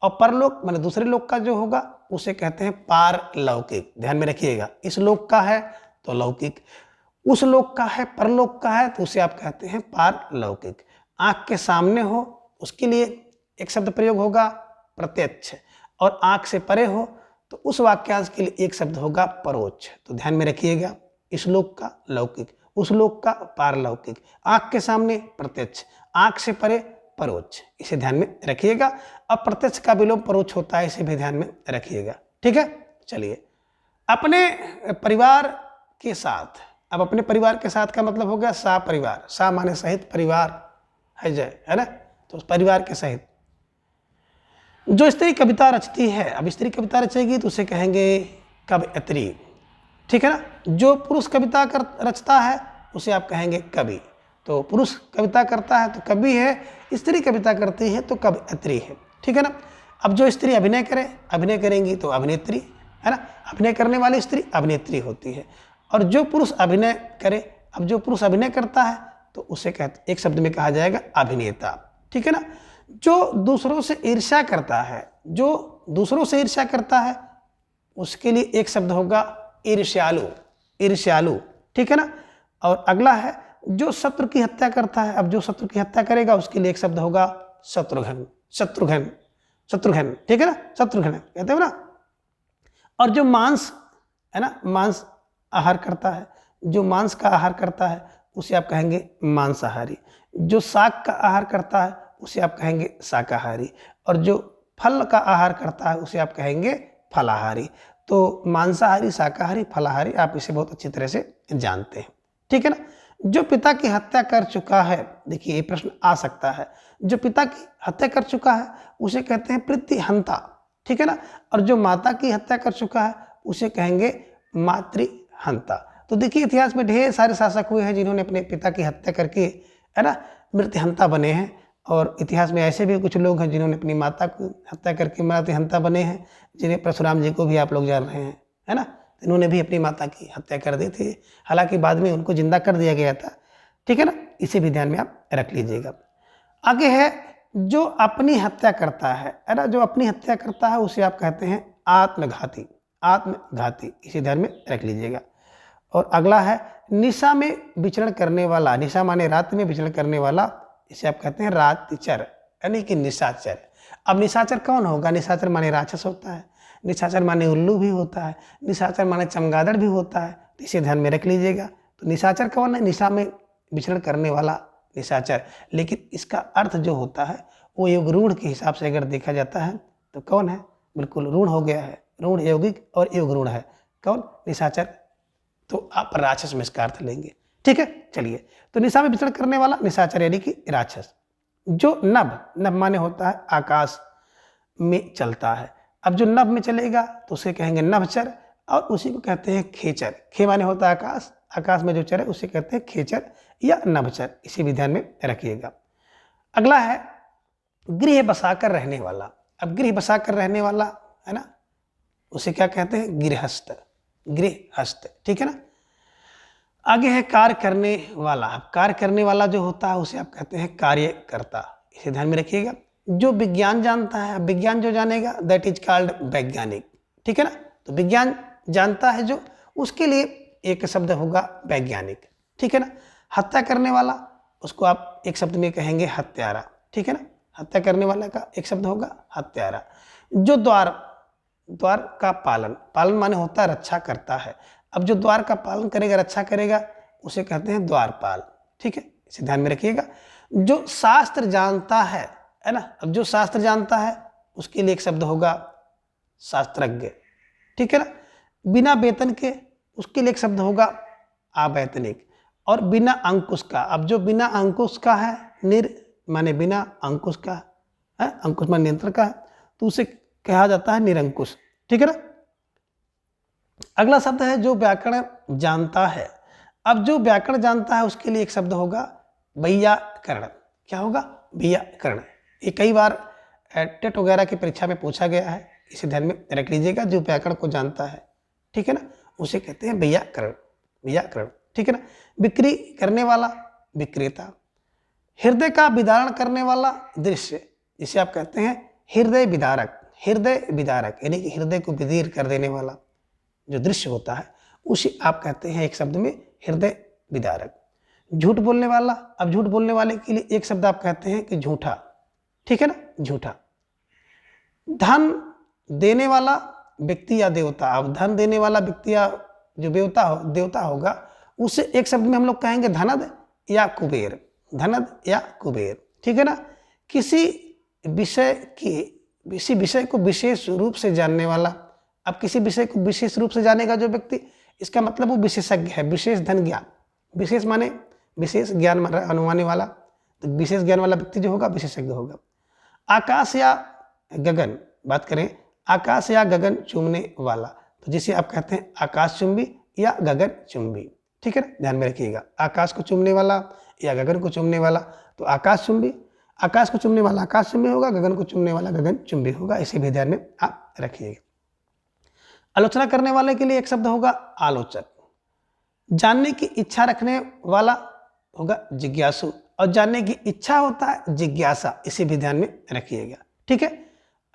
और परलोक माने दूसरे लोक का जो होगा उसे कहते हैं पारलौकिक, ध्यान में रखिएगा। इस लोक का है तो लौकिक, उस लोक का है, परलोक का है तो उसे आप कहते हैं पारलौकिक। आंख के सामने हो उसके लिए एक शब्द प्रयोग होगा प्रत्यक्ष, और आंख से परे हो तो उस वाक्यांश के लिए एक शब्द होगा परोक्ष। तो ध्यान में रखिएगा, इस लोक का लौकिक, उस लोक का पारलौकिक, आंख के सामने प्रत्यक्ष, आंख से परे परोक्ष, इसे ध्यान में रखिएगा। अब प्रत्यक्ष का विलोम परोक्ष होता है, इसे भी ध्यान में रखिएगा, ठीक है। चलिए, अपने परिवार के साथ, अब अपने परिवार के साथ का मतलब हो गया सा परिवार, सा माने सहित, परिवार है जय, है ना, तो परिवार के सहित। जो स्त्री कविता रचती है, अब स्त्री कविता रचेगी तो उसे कहेंगे कवयत्री, ठीक है ना। जो पुरुष कविता रचता है उसे आप कहेंगे कवि। तो पुरुष कविता करता है तो कवि है, स्त्री कविता करती है तो कवयत्री है, ठीक है ना। अब जो स्त्री अभिनय करे, अभिनय करेंगी तो अभिनेत्री, है ना, अभिनय करने वाली स्त्री अभिनेत्री होती है। और जो पुरुष अभिनय करे, अब जो पुरुष अभिनय करता है तो उसे कहते, एक शब्द में कहा जाएगा अभिनेता, ठीक है ना। जो दूसरों से ईर्ष्या करता है, जो दूसरों से ईर्ष्या करता है उसके लिए एक शब्द होगा ईर्ष्यालु, ईर्ष्यालु, ठीक है ना। और अगला है जो शत्रु की हत्या करता है, अब जो शत्रु की हत्या करेगा उसके लिए एक शब्द होगा शत्रुघ्न, शत्रुघ्न, शत्रुघ्न, ठीक है ना, शत्रुघ्न कहते हो ना। और जो मांस है ना, मांस आहार करता है, जो मांस का आहार करता है उसे आप कहेंगे मांसाहारी। जो शाक का आहार करता है उसे आप कहेंगे शाकाहारी, और जो फल का आहार करता है उसे आप कहेंगे फलाहारी। तो मांसाहारी, शाकाहारी, फलाहारी, आप इसे बहुत अच्छी तरह से जानते हैं, ठीक है ना। जो पिता की हत्या कर चुका है, देखिए ये प्रश्न आ सकता है, जो पिता की हत्या कर चुका है उसे कहते हैं प्रतिहंता, ठीक है ना। और जो माता की हत्या कर चुका है उसे कहेंगे मातृहंता। तो देखिए इतिहास में ढेर सारे शासक हुए हैं जिन्होंने अपने पिता की हत्या करके, है ना, मृत्यहंता बने हैं। और इतिहास में ऐसे भी कुछ लोग हैं जिन्होंने अपनी माता को हत्या करके मातृहंता बने हैं, जिन्हें परशुराम जी को भी आप लोग जान रहे हैं, है ना। इन्होंने भी अपनी माता की हत्या कर दी थी, हालांकि बाद में उनको जिंदा कर दिया गया था, ठीक है ना, इसे भी ध्यान में आप रख लीजिएगा। आगे है जो अपनी हत्या करता है ना, जो अपनी हत्या करता है उसे आप कहते हैं आत्मघाती, आत्मघाती, इसे ध्यान में रख लीजिएगा। और अगला है निशा में विचरण करने वाला, निशा माने रात में विचरण करने वाला, इसे आप कहते हैं रातिचर, यानी कि निशाचर। अब निशाचर कौन होगा? निशाचर माने राक्षस होता है, निशाचर माने उल्लू भी होता है, निशाचर माने चमगादड़ भी होता है, तो इसे ध्यान में रख लीजिएगा। तो निशाचर कौन है? निशा में विचरण करने वाला निशाचर। लेकिन इसका अर्थ जो होता है वो योग रूढ़ के हिसाब से अगर देखा जाता है तो कौन है? बिल्कुल रूढ़ हो गया है, रूढ़ यौगिक और योग रूढ़ है, कौन? निशाचर। तो आप राक्षस में इसका अर्थ लेंगे, ठीक है। चलिए, तो निशा में विचरण करने वाला निशाचर यानी कि राक्षस। जो नभ, नभ माने होता है आकाश में चलता है, अब जो नभ में चलेगा तो उसे कहेंगे नभचर, और उसी को कहते हैं खेचर। खे माने होता है आकाश, आकाश में जो चरे उसे कहते हैं खेचर या नभचर, इसी भी ध्यान में रखिएगा। अगला है गृह बसाकर रहने वाला। अब गृह बसाकर रहने वाला है ना, उसे क्या कहते हैं? गृहस्थ, गृहस्थ, ठीक है ना। आगे है कार्य करने वाला। अब कार्य करने वाला जो होता है उसे आप कहते हैं कार्यकर्ता, इसे ध्यान में रखिएगा। जो विज्ञान जानता है, विज्ञान जो जानेगा दैट इज कॉल्ड वैज्ञानिक, ठीक है ना। तो विज्ञान जानता है जो, उसके लिए एक शब्द होगा वैज्ञानिक, ठीक है ना। हत्या करने वाला उसको आप एक शब्द में कहेंगे हत्यारा, ठीक है ना। हत्या करने वाला का एक शब्द होगा हत्यारा। जो द्वार, द्वार का पालन, पालन माने होता है रक्षा करता है, अब जो द्वार का पालन करेगा, रक्षा करेगा, उसे कहते हैं द्वारपाल। ठीक है, इसे ध्यान में रखिएगा। जो शास्त्र जानता है ना, अब जो शास्त्र जानता है उसके लिए एक शब्द होगा शास्त्रज्ञ। ठीक है ना। बिना वेतन के, उसके लिए एक शब्द होगा आवैतनिक। और बिना अंकुश का, अब जो बिना अंकुश का है, माने बिना अंकुश का है, अंकुश मान नियंत्रण का है, तो उसे कहा जाता है निरंकुश। ठीक है ना। अगला शब्द है जो व्याकरण जानता है। अब जो व्याकरण जानता है उसके लिए एक शब्द होगा वैयाकरण। क्या होगा? व्याकरण। ये कई बार टेट वगैरह की परीक्षा में पूछा गया है, इसे ध्यान में रख लीजिएगा। जो व्याकरण को जानता है, ठीक है ना, उसे कहते हैं व्याकरण। व्याकरण, ठीक है ना। बिक्री करने वाला विक्रेता। हृदय का विदारण करने वाला दृश्य, जिसे आप कहते हैं हृदय विदारक। हृदय विदारक यानी कि हृदय को विदीर कर देने वाला जो दृश्य होता है, उसे आप कहते हैं एक शब्द में हृदय विदारक। झूठ बोलने वाला, अब झूठ बोलने वाले के लिए एक शब्द आप कहते हैं कि झूठा। ठीक है ना, झूठा। धन देने वाला व्यक्ति या देवता, अब धन देने वाला व्यक्ति या जो देवता होगा, उसे एक शब्द में हम लोग कहेंगे धनद या कुबेर। धनद या कुबेर, ठीक है ना। किसी विषय को विशेष रूप से जानने वाला, अब किसी विषय को विशेष रूप से जानेगा जो व्यक्ति, इसका मतलब वो विशेषज्ञ है। विशेष धन ज्ञान, विशेष माने विशेष ज्ञान अनुमाने वाला, तो विशेष ज्ञान वाला व्यक्ति जो होगा विशेषज्ञ होगा। आकाश या गगन, बात करें आकाश या गगन चूमने वाला, तो जिसे आप कहते हैं आकाश चुंबी या गगन चुंबी। ठीक है ना, ध्यान में रखिएगा। आकाश को चूमने वाला या गगन को चूमने वाला तो आकाश चुंबी, आकाश को चूमने वाला आकाश चुंबी होगा, गगन को चूमने वाला गगन चुंबी होगा। इसे भी ध्यान में आप रखिएगा। आलोचना करने वाले के लिए एक शब्द होगा आलोचक। जानने की इच्छा रखने वाला होगा जिज्ञासु, और जानने की इच्छा होता है जिज्ञासा। इसे भी ध्यान में रखिएगा। ठीक है।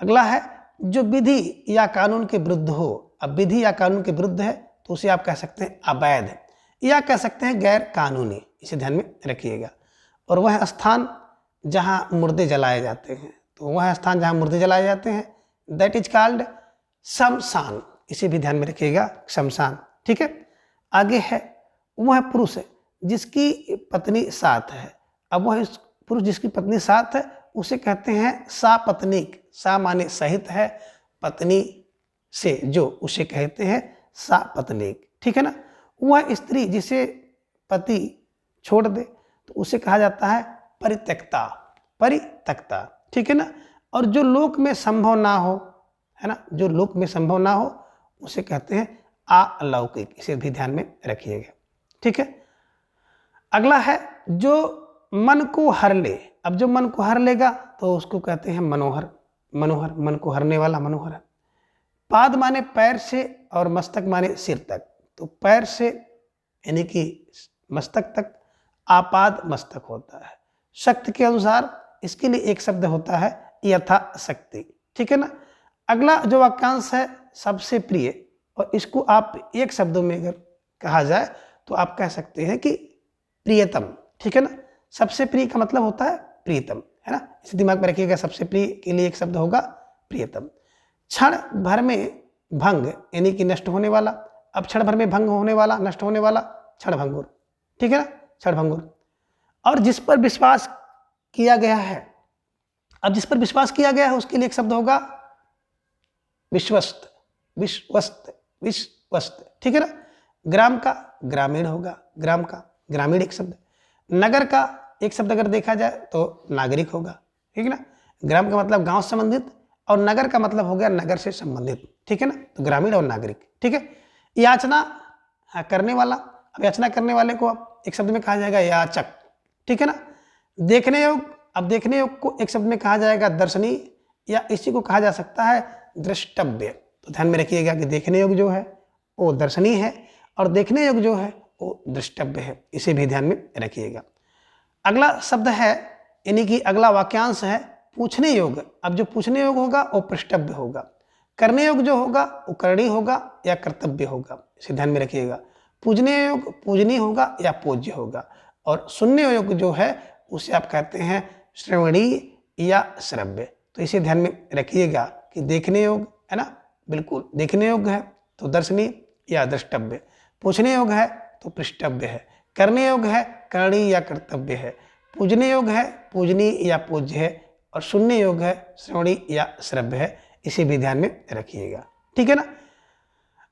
अगला है जो विधि या कानून के विरुद्ध हो। अब विधि या कानून के विरुद्ध है तो उसे आप कह सकते हैं अवैध या कह सकते हैं गैर कानूनी। इसे ध्यान में रखिएगा। और वह स्थान जहाँ मुर्दे जलाए जाते हैं, तो वह स्थान जहाँ मुर्दे जलाए जाते हैं, दैट इज कॉल्ड शमशान। इसे भी ध्यान में रखिएगा, शमशान। ठीक है। आगे है वह पुरुष जिसकी पत्नी साथ है। अब वह पुरुष जिसकी पत्नी साथ है उसे कहते हैं सापत्नीक। सा माने सहित है, पत्नी से जो, उसे कहते हैं सापत्नीक। ठीक है ना। वह स्त्री जिसे पति छोड़ दे तो उसे कहा जाता है परित्यक्ता। परित्यक्ता, ठीक है ना। और जो लोक में संभव ना हो, है ना, जो लोक में संभव ना हो उसे कहते हैं अलौकिक। इसे भी ध्यान में रखिएगा। ठीक है। अगला है जो मन को हर ले। अब जो मन को हर लेगा तो उसको कहते हैं मनोहर। मनोहर, मन को हरने वाला मनोहर। पाद माने पैर से और मस्तक माने सिर तक, तो पैर से यानी कि मस्तक तक आपाद मस्तक होता है। शक्ति के अनुसार इसके लिए एक शब्द होता है यथाशक्ति। ठीक है ना। अगला जो वाक्यांश है सबसे प्रिय, और इसको आप एक शब्दों में अगर कहा जाए तो आप कह सकते हैं कि प्रियतम। ठीक है ना। सबसे प्रिय का मतलब होता है प्रियतम, है ना। इसे दिमाग में रखिएगा। सबसे प्रिय के लिए एक शब्द होगा प्रियतम। क्षण भर में भंग यानी कि नष्ट होने वाला। अब क्षण भर में भंग होने वाला, नष्ट होने वाला, क्षणभंगुर। ठीक है ना, क्षणभंगुर। और जिस पर विश्वास किया गया है, अब जिस पर विश्वास किया गया है उसके लिए एक शब्द होगा विश्वस्त। विश्वस्त, विश्वस्त। ठीक है ना। ग्राम का ग्रामीण होगा, ग्राम का ग्रामीण एक शब्द। नगर का एक शब्द अगर देखा जाए तो नागरिक होगा। ठीक है ना। ग्राम का मतलब गांव से संबंधित और नगर का मतलब हो गया नगर से संबंधित। ठीक है ना, तो ग्रामीण और नागरिक। ठीक है। याचना करने वाला, अब याचना करने वाले को एक शब्द में कहा जाएगा याचक। ठीक है ना। देखने योग, अब देखने योग को एक शब्द में कहा जाएगा दर्शनीय, या इसी को कहा जा सकता है दृष्टव्य। तो ध्यान में रखिएगा कि देखने योग जो है वो दर्शनीय है और देखने योग जो है वो दृष्टव्य है। इसे भी ध्यान में रखिएगा। अगला शब्द है यानी कि अगला वाक्यांश है पूछने योग। अब जो पूछने योग होगा वो पृष्ठव्य होगा। करने योग जो होगा वो करणी होगा या कर्तव्य होगा। इसे ध्यान में रखिएगा। पूजने योग पूजनीय होगा या पूज्य होगा। और सुनने योग जो है उसे आप कहते हैं श्रवणीय या श्रव्य। तो इसे ध्यान में रखिएगा कि देखने योग है ना, बिल्कुल देखने योग है तो दर्शनीय या द्रष्टव्य। पूछने योग्य है तो पृष्ठव्य है, करने योग्य है करणीय या कर्तव्य है, पूजने योग्य है पूजनीय या पूज्य है, और सुनने योग्य है श्रवणीय या श्रव्य है। इसे भी ध्यान में रखिएगा, ठीक है ना।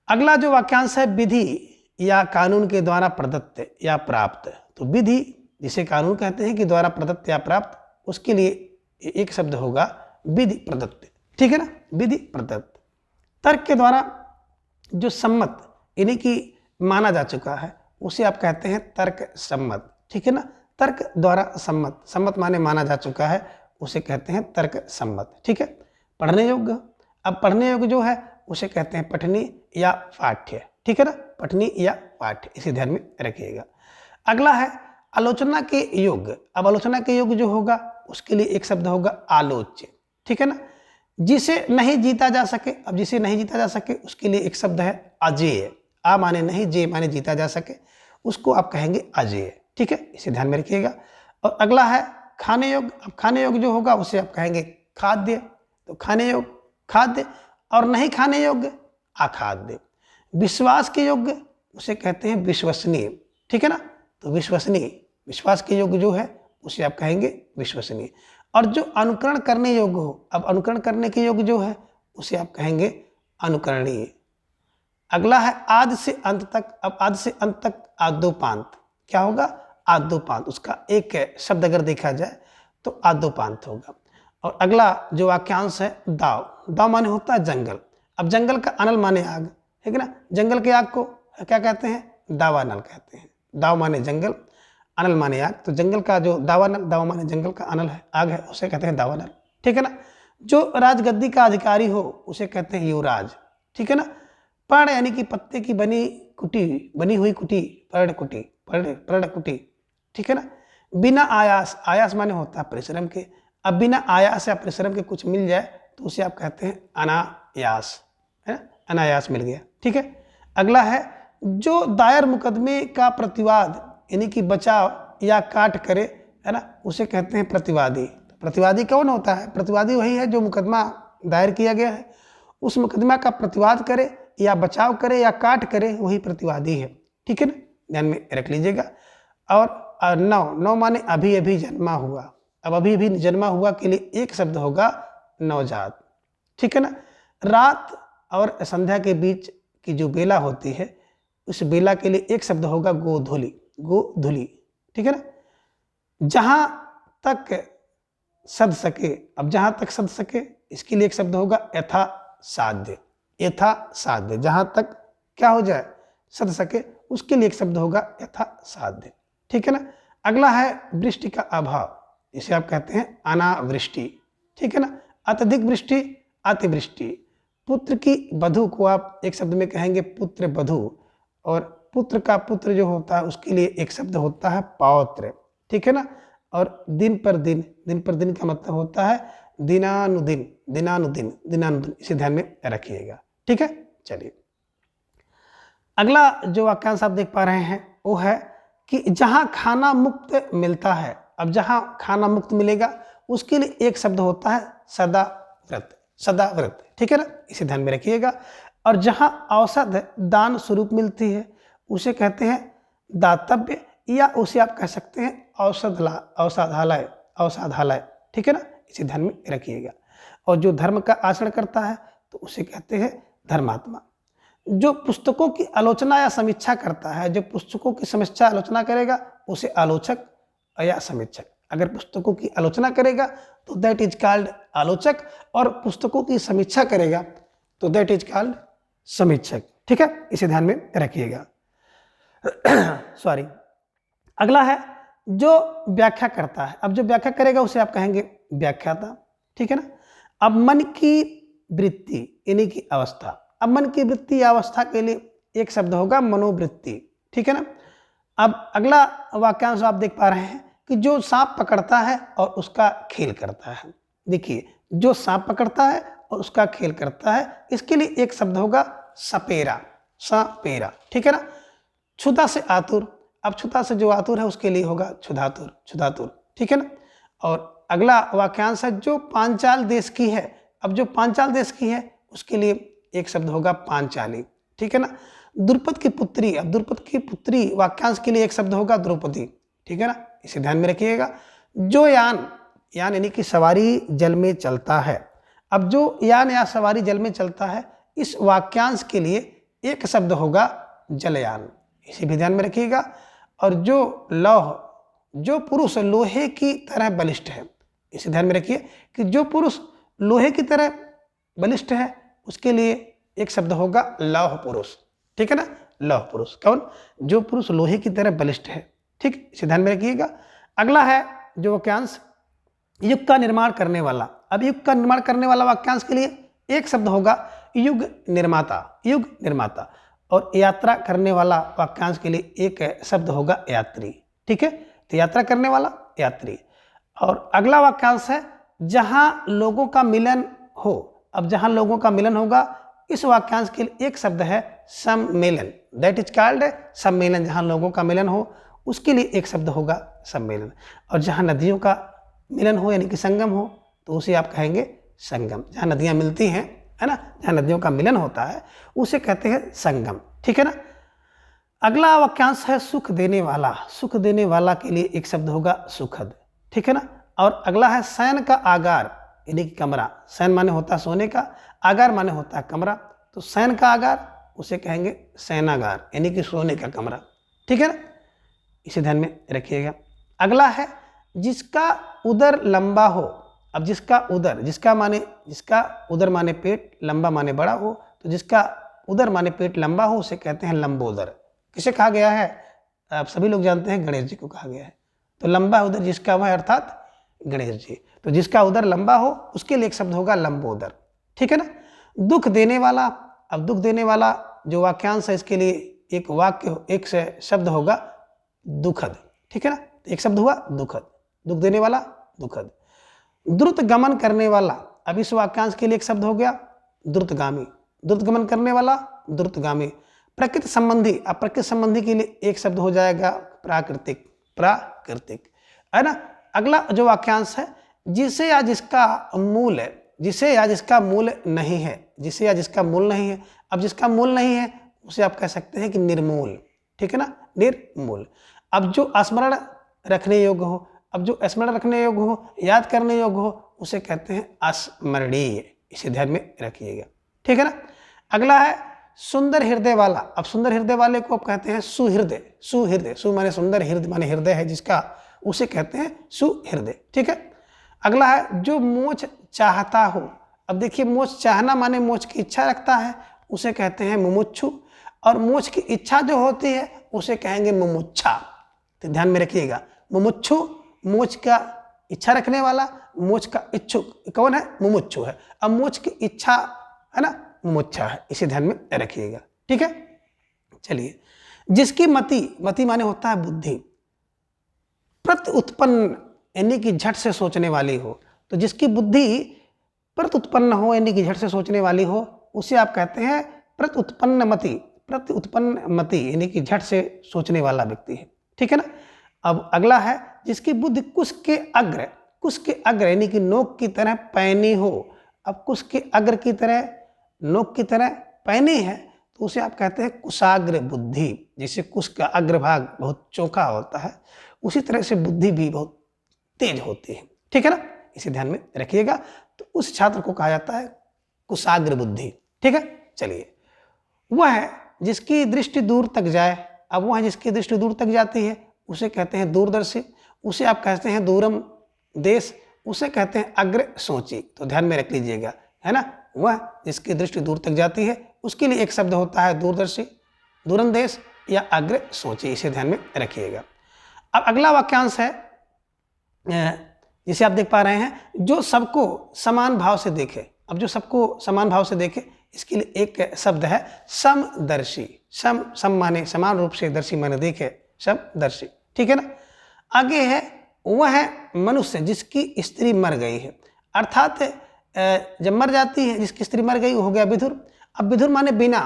अगला जो वाक्यांश है विधि या कानून के द्वारा प्रदत्त या प्राप्त। तो विधि जिसे कानून कहते हैं कि द्वारा प्रदत्त या प्राप्त, उसके लिए एक शब्द होगा विधि प्रदत्त, ठीक है ना, विधि प्रदत्त। तर्क के द्वारा जो सम्मत यानी कि माना जा चुका है उसे आप कहते हैं तर्क सम्मत, ठीक है ना। तर्क द्वारा सम्मत, सम्मत माने माना जा चुका है, उसे कहते हैं तर्क सम्मत, ठीक है। पढ़ने योग्य, अब पढ़ने योग्य जो है उसे कहते हैं पठनीय या पाठ्य, ठीक है ना, पठनीय या पाठ्य, इसे ध्यान में रखिएगा। अगला है आलोचना के योग्य। अब आलोचना के योग्य जो होगा उसके लिए एक शब्द होगा आलोच्य, ठीक है ना। जिसे नहीं जीता जा सके, अब जिसे नहीं जीता जा सके उसके लिए एक शब्द है अजेय। आ माने नहीं, जे माने जीता जा सके, उसको आप कहेंगे अजेय, ठीक है, इसे ध्यान में रखिएगा। और अगला है खाने योग्य। अब खाने योग्य जो होगा उसे आप कहेंगे खाद्य, तो खाने योग्य खाद्य, और नहीं खाने योग्य अखाद्य। विश्वास के योग्य उसे कहते हैं विश्वसनीय, ठीक है ना, तो विश्वसनीय, विश्वास के योग्य जो है उसे आप कहेंगे विश्वसनीय। और जो अनुकरण करने योग्य हो, अब अनुकरण करने के योग्य जो है उसे आप कहेंगे अनुकरणीय। अगला है आदि से अंत तक। अब आदि से अंत तक आद्योपांत, क्या होगा आद्योपांत, उसका एक शब्द अगर देखा जाए तो आद्योपांत होगा। और अगला जो वाक्यांश है दाव। दाव माने होता है जंगल। अब जंगल का अनल माने आग, ठीक है ना, जंगल के आग को क्या कहते हैं दावानल कहते हैं। दाव माने जंगल, अनल माने आग, तो जंगल का जो दावानल, दाव माने जंगल का अनल है, आग है, उसे कहते हैं दावानल, ठीक है ना। जो राजगद्दी का अधिकारी हो उसे कहते हैं युवराज, ठीक है ना। पर्ण यानी कि पत्ते की बनी कुटी, बनी हुई कुटी, पर्ण कुटी, पर्ण कुटी, ठीक है ना। बिना आयास, आयास माने होता है परिश्रम के। अब बिना आयास या परिश्रम के कुछ मिल जाए तो उसे आप कहते हैं अनायास, है ना, अनायास मिल गया, ठीक है। अगला है जो दायर मुकदमे का प्रतिवाद यानी कि बचाव या काट करे, है ना, उसे कहते हैं प्रतिवादी। प्रतिवादी कौन होता है, प्रतिवादी वही है जो मुकदमा दायर किया गया है उस मुकदमा का प्रतिवाद करे या बचाव करे या काट करे, वही प्रतिवादी है, ठीक है ना, ध्यान में रख लीजिएगा। और नौ माने अभी अभी जन्मा हुआ। अब अभी अभी जन्मा हुआ के लिए एक शब्द होगा नवजात, ठीक है ना। रात और संध्या के बीच की जो बेला होती है उस बेला के लिए एक शब्द होगा गोधूली, गोधूली, ठीक है ना। जहां तक सद सके, अब जहां तक सद सके इसके लिए एक शब्द होगा यथा साध्य, यथा साध्य, जहां तक क्या हो जाए सद सके उसके लिए एक शब्द होगा यथा साध्य, ठीक है ना। अगला है वृष्टि का अभाव, इसे आप कहते हैं अनावृष्टि, ठीक है ना। अत्यधिक वृष्टि, अतिवृष्टि। पुत्र की बधू को आप एक शब्द में कहेंगे पुत्र बधू, और पुत्र का पुत्र जो होता है उसके लिए एक शब्द होता है पौत्र, ठीक है ना। और दिन पर दिन, दिन पर दिन का मतलब होता है दिनानुदिन, दिनानुदिन, दिनानुदिन, इसे ध्यान में रखिएगा, ठीक है। चलिए अगला जो वाक्यांश आप देख पा रहे हैं वो है कि जहां खाना मुक्त मिलता है। अब जहां खाना मुक्त मिलेगा उसके लिए एक शब्द होता है सदा व्रत, सदा व्रत, ठीक है ना, इसे ध्यान में रखिएगा। और जहां औषध दान स्वरूप मिलती है उसे कहते हैं दातव्य, या उसे आप कह सकते हैं औषधालय, औषधालय, ठीक है ना, इसे ध्यान में रखिएगा। और जो धर्म का आचरण करता है तो उसे कहते हैं धर्मात्मा। जो पुस्तकों की आलोचना या समीक्षा करता है, जो पुस्तकों की समीक्षा आलोचना करेगा उसे आलोचक या समीक्षक। अगर पुस्तकों की आलोचना करेगा तो दैट इज कॉल्ड आलोचक, और पुस्तकों की समीक्षा करेगा तो दैट इज कॉल्ड समीक्षक, ठीक है, इसे ध्यान में रखिएगा। सॉरी। अगला है जो व्याख्या करता है। अब जो व्याख्या करेगा उसे आप कहेंगे व्याख्याता, ठीक है ना। अब मन की वृत्ति यानी कि अवस्था। अब मन की वृत्ति या अवस्था के लिए एक शब्द होगा मनोवृत्ति, ठीक है ना। अब अगला वाक्यांश आप देख पा रहे हैं कि जो सांप पकड़ता है और उसका खेल करता है। देखिए जो सांप पकड़ता है और उसका खेल करता है, इसके लिए एक शब्द होगा सपेरा, सपेरा, ठीक है ना। क्षुधा से आतुर। अब क्षुधा से जो आतुर है उसके लिए होगा क्षुधातुर, क्षुधातुर, ठीक है ना। और अगला वाक्यांश है जो पांचाल देश की है। अब जो पांचाल देश की है उसके लिए एक शब्द होगा पांचाली, ठीक है ना। द्रुपद की पुत्री, अब द्रुपद की पुत्री वाक्यांश के लिए एक शब्द होगा द्रौपदी, ठीक है ना, इसे ध्यान में रखिएगा। जो यान, यान यानी कि सवारी जल में चलता है। अब जो यान या सवारी जल में चलता है, इस वाक्यांश के लिए एक शब्द होगा जलयान, इसे भी ध्यान में रखिएगा। और जो लौह, जो पुरुष लोहे की तरह बलिष्ठ है, इसे ध्यान में रखिए कि जो पुरुष लोहे की तरह बलिष्ठ है उसके लिए एक शब्द होगा लौह पुरुष, ठीक है ना, लौह पुरुष। कौन? जो पुरुष लोहे की तरह बलिष्ठ है, ठीक, इसे ध्यान में रखिएगा। अगला है जो वाक्यांश, युग का निर्माण करने वाला। अब युग का निर्माण करने वाला वाक्यांश के लिए एक शब्द होगा युग निर्माता, युग निर्माता। और यात्रा करने वाला वाक्यांश के लिए एक शब्द होगा यात्री, ठीक है, तो यात्रा करने वाला यात्री। और अगला वाक्यांश है जहां लोगों का मिलन हो। अब जहां लोगों का मिलन होगा, इस वाक्यांश के लिए एक शब्द है सम्मेलन, दैट इज कॉल्ड सम्मेलन। जहां लोगों का मिलन हो उसके लिए एक शब्द होगा सम्मेलन। और जहां नदियों का मिलन हो यानी कि संगम हो तो उसे आप कहेंगे संगम। जहां नदियां मिलती हैं, है ना, जहां नदियों का मिलन होता है उसे कहते हैं संगम, ठीक है ना। अगला वाक्यांश है सुख देने वाला। सुख देने वाला के लिए एक शब्द होगा सुखद, ठीक है ना। और अगला है शयन का आगार यानी कि कमरा। शयन माने होता है सोने का, आगार माने होता है कमरा, तो शयन का आगार उसे कहेंगे शयनागार यानी कि सोने का कमरा, ठीक है ना, इसे ध्यान में रखिएगा। अगला है जिसका उदर लंबा हो। अब जिसका उदर, जिसका उदर माने पेट, लंबा माने बड़ा हो, तो जिसका उदर माने पेट लंबा हो उसे कहते हैं लंबोदर। किसे कहा गया है? आप सभी लोग जानते हैं, गणेश जी को कहा गया है। तो लंबा उदर जिसका वह अर्थात गणेश जी, तो जिसका उदर लंबा हो उसके लिए एक शब्द होगा लंबोदर, ठीक है ना। दुख देने वाला। अब दुख देने वाला जो वाक्यांश है इसके लिए एक वाक्य, एक शब्द होगा दुखद, ठीक है ना, एक शब्द हुआ दुखद, दुख देने वाला दुखद। द्रुत गमन करने वाला। अब इस वाक्यांश के लिए एक शब्द हो गया द्रुतगामी, द्रुत गमन करने वाला द्रुतगामी। प्रकृति संबंधी। अब प्रकृति संबंधी के लिए एक शब्द हो जाएगा प्राकृतिक, प्राकृतिक, है ना। अगला जो वाक्यांश है जिसे या जिसका मूल है, जिसे या जिसका मूल नहीं है, जिसे या जिसका मूल नहीं है। अब जिसका मूल नहीं है उसे आप कह सकते हैं कि निर्मूल, ठीक है ना, निर्मूल। अब जो स्मरण रखने योग्य हो, अब जो स्मरण रखने योग्य हो, याद करने योग्य हो, उसे कहते हैं अस्मरणीय, इसे ध्यान में रखिएगा, ठीक है ना। अगला है सुंदर हृदय वाला। अब सुंदर हृदय वाले को आप कहते हैं सुहृदय, सुहृदय, सु माने सुंदर, हृदय माने हृदय है जिसका, उसे कहते हैं सुहृदय, ठीक है। अगला है जो मोक्ष चाहता हो। अब देखिए मोक्ष चाहना माने मोक्ष की इच्छा रखता है, उसे कहते हैं मुमुक्षु। और मोक्ष की इच्छा जो होती है उसे कहेंगे मुमुक्षा, तो ध्यान में रखिएगा। मुमुक्षु मोक्ष का इच्छा रखने वाला, मोक्ष का इच्छुक कौन है? मुमुक्षु है। अब मोक्ष की इच्छा है ना, मुमुक्षा है, इसे ध्यान में रखिएगा, ठीक है। चलिए, जिसकी मति, मति माने होता है बुद्धि, प्रत्युत्पन्न उत्पन्न यानी कि झट से सोचने वाली हो, तो जिसकी बुद्धि प्रत्युत्पन्न हो यानी कि झट से सोचने वाली हो उसे आप कहते हैं प्रत्युत्पन्न मति, प्रत्युत्पन्न मति यानी कि झट से सोचने वाला व्यक्ति है, ठीक है ना। अब अगला है जिसकी बुद्धि कुश के अग्र, कुश के अग्र यानी कि नोक की तरह पैनी हो। अब कुश के अग्र की तरह, नोक की तरह पैनी है तो उसे आप कहते हैं कुशाग्र बुद्धि। जैसे कुश का अग्रभाग बहुत चौखा होता है, उसी तरह से बुद्धि भी बहुत तेज होती है, ठीक है ना, इसे ध्यान में रखिएगा। तो उस छात्र को कहा जाता है कुशाग्र बुद्धि, ठीक है। चलिए, वह है जिसकी दृष्टि दूर तक जाए। अब वह जिसकी दृष्टि दूर तक जाती है उसे कहते हैं दूरदर्शी, उसे आप कहते हैं दूरम देश, उसे कहते हैं अग्र सोची। तो ध्यान में रख लीजिएगा, है ना। वह जिसकी दृष्टि दूर तक जाती है उसके लिए एक शब्द होता है दूरदर्शी, दूरंदेश या अग्र सोची, इसे ध्यान में रखिएगा। अब अगला वाक्यांश है जिसे आप देख पा रहे हैं, जो सबको समान भाव से देखे। अब जो सबको समान भाव से देखे, इसके लिए एक शब्द है समदर्शी। सम माने समान रूप से, दर्शी माने देखे, समदर्शी, ठीक है ना। आगे है वह है मनुष्य जिसकी स्त्री मर गई है, अर्थात जब मर जाती है जिसकी स्त्री मर गई हो गया विधुर। अब विधुर माने बिना,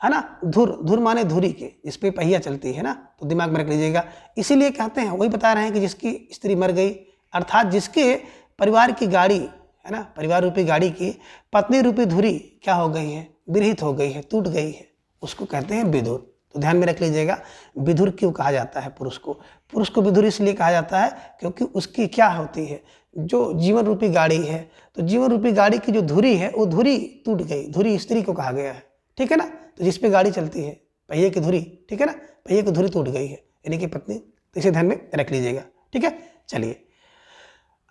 है ना, धुर, धुर माने धुरी के, जिस पे पहिया चलती है ना, तो दिमाग में रख लीजिएगा। इसीलिए कहते हैं, वही बता रहे हैं कि जिसकी स्त्री मर गई, अर्थात जिसके परिवार की गाड़ी, है ना, परिवार रूपी गाड़ी की पत्नी रूपी धुरी क्या हो गई है? विरहित हो गई है, टूट गई है, उसको कहते हैं विधुर। तो ध्यान में रख लीजिएगा, विधुर क्यों कहा जाता है पुरुष को? पुरुष को विधुर इसलिए कहा जाता है क्योंकि उसकी क्या होती है, जो जीवन रूपी गाड़ी है, तो जीवन रूपी गाड़ी की जो धुरी है वो धुरी टूट गई, धुरी स्त्री को कहा गया है, ठीक है ना। तो जिस पे गाड़ी चलती है, पहिए की धुरी, ठीक है ना, पहिए की धुरी टूट गई है, यानी कि पत्नी। तो इसे ध्यान में रख लीजिएगा, ठीक है। चलिए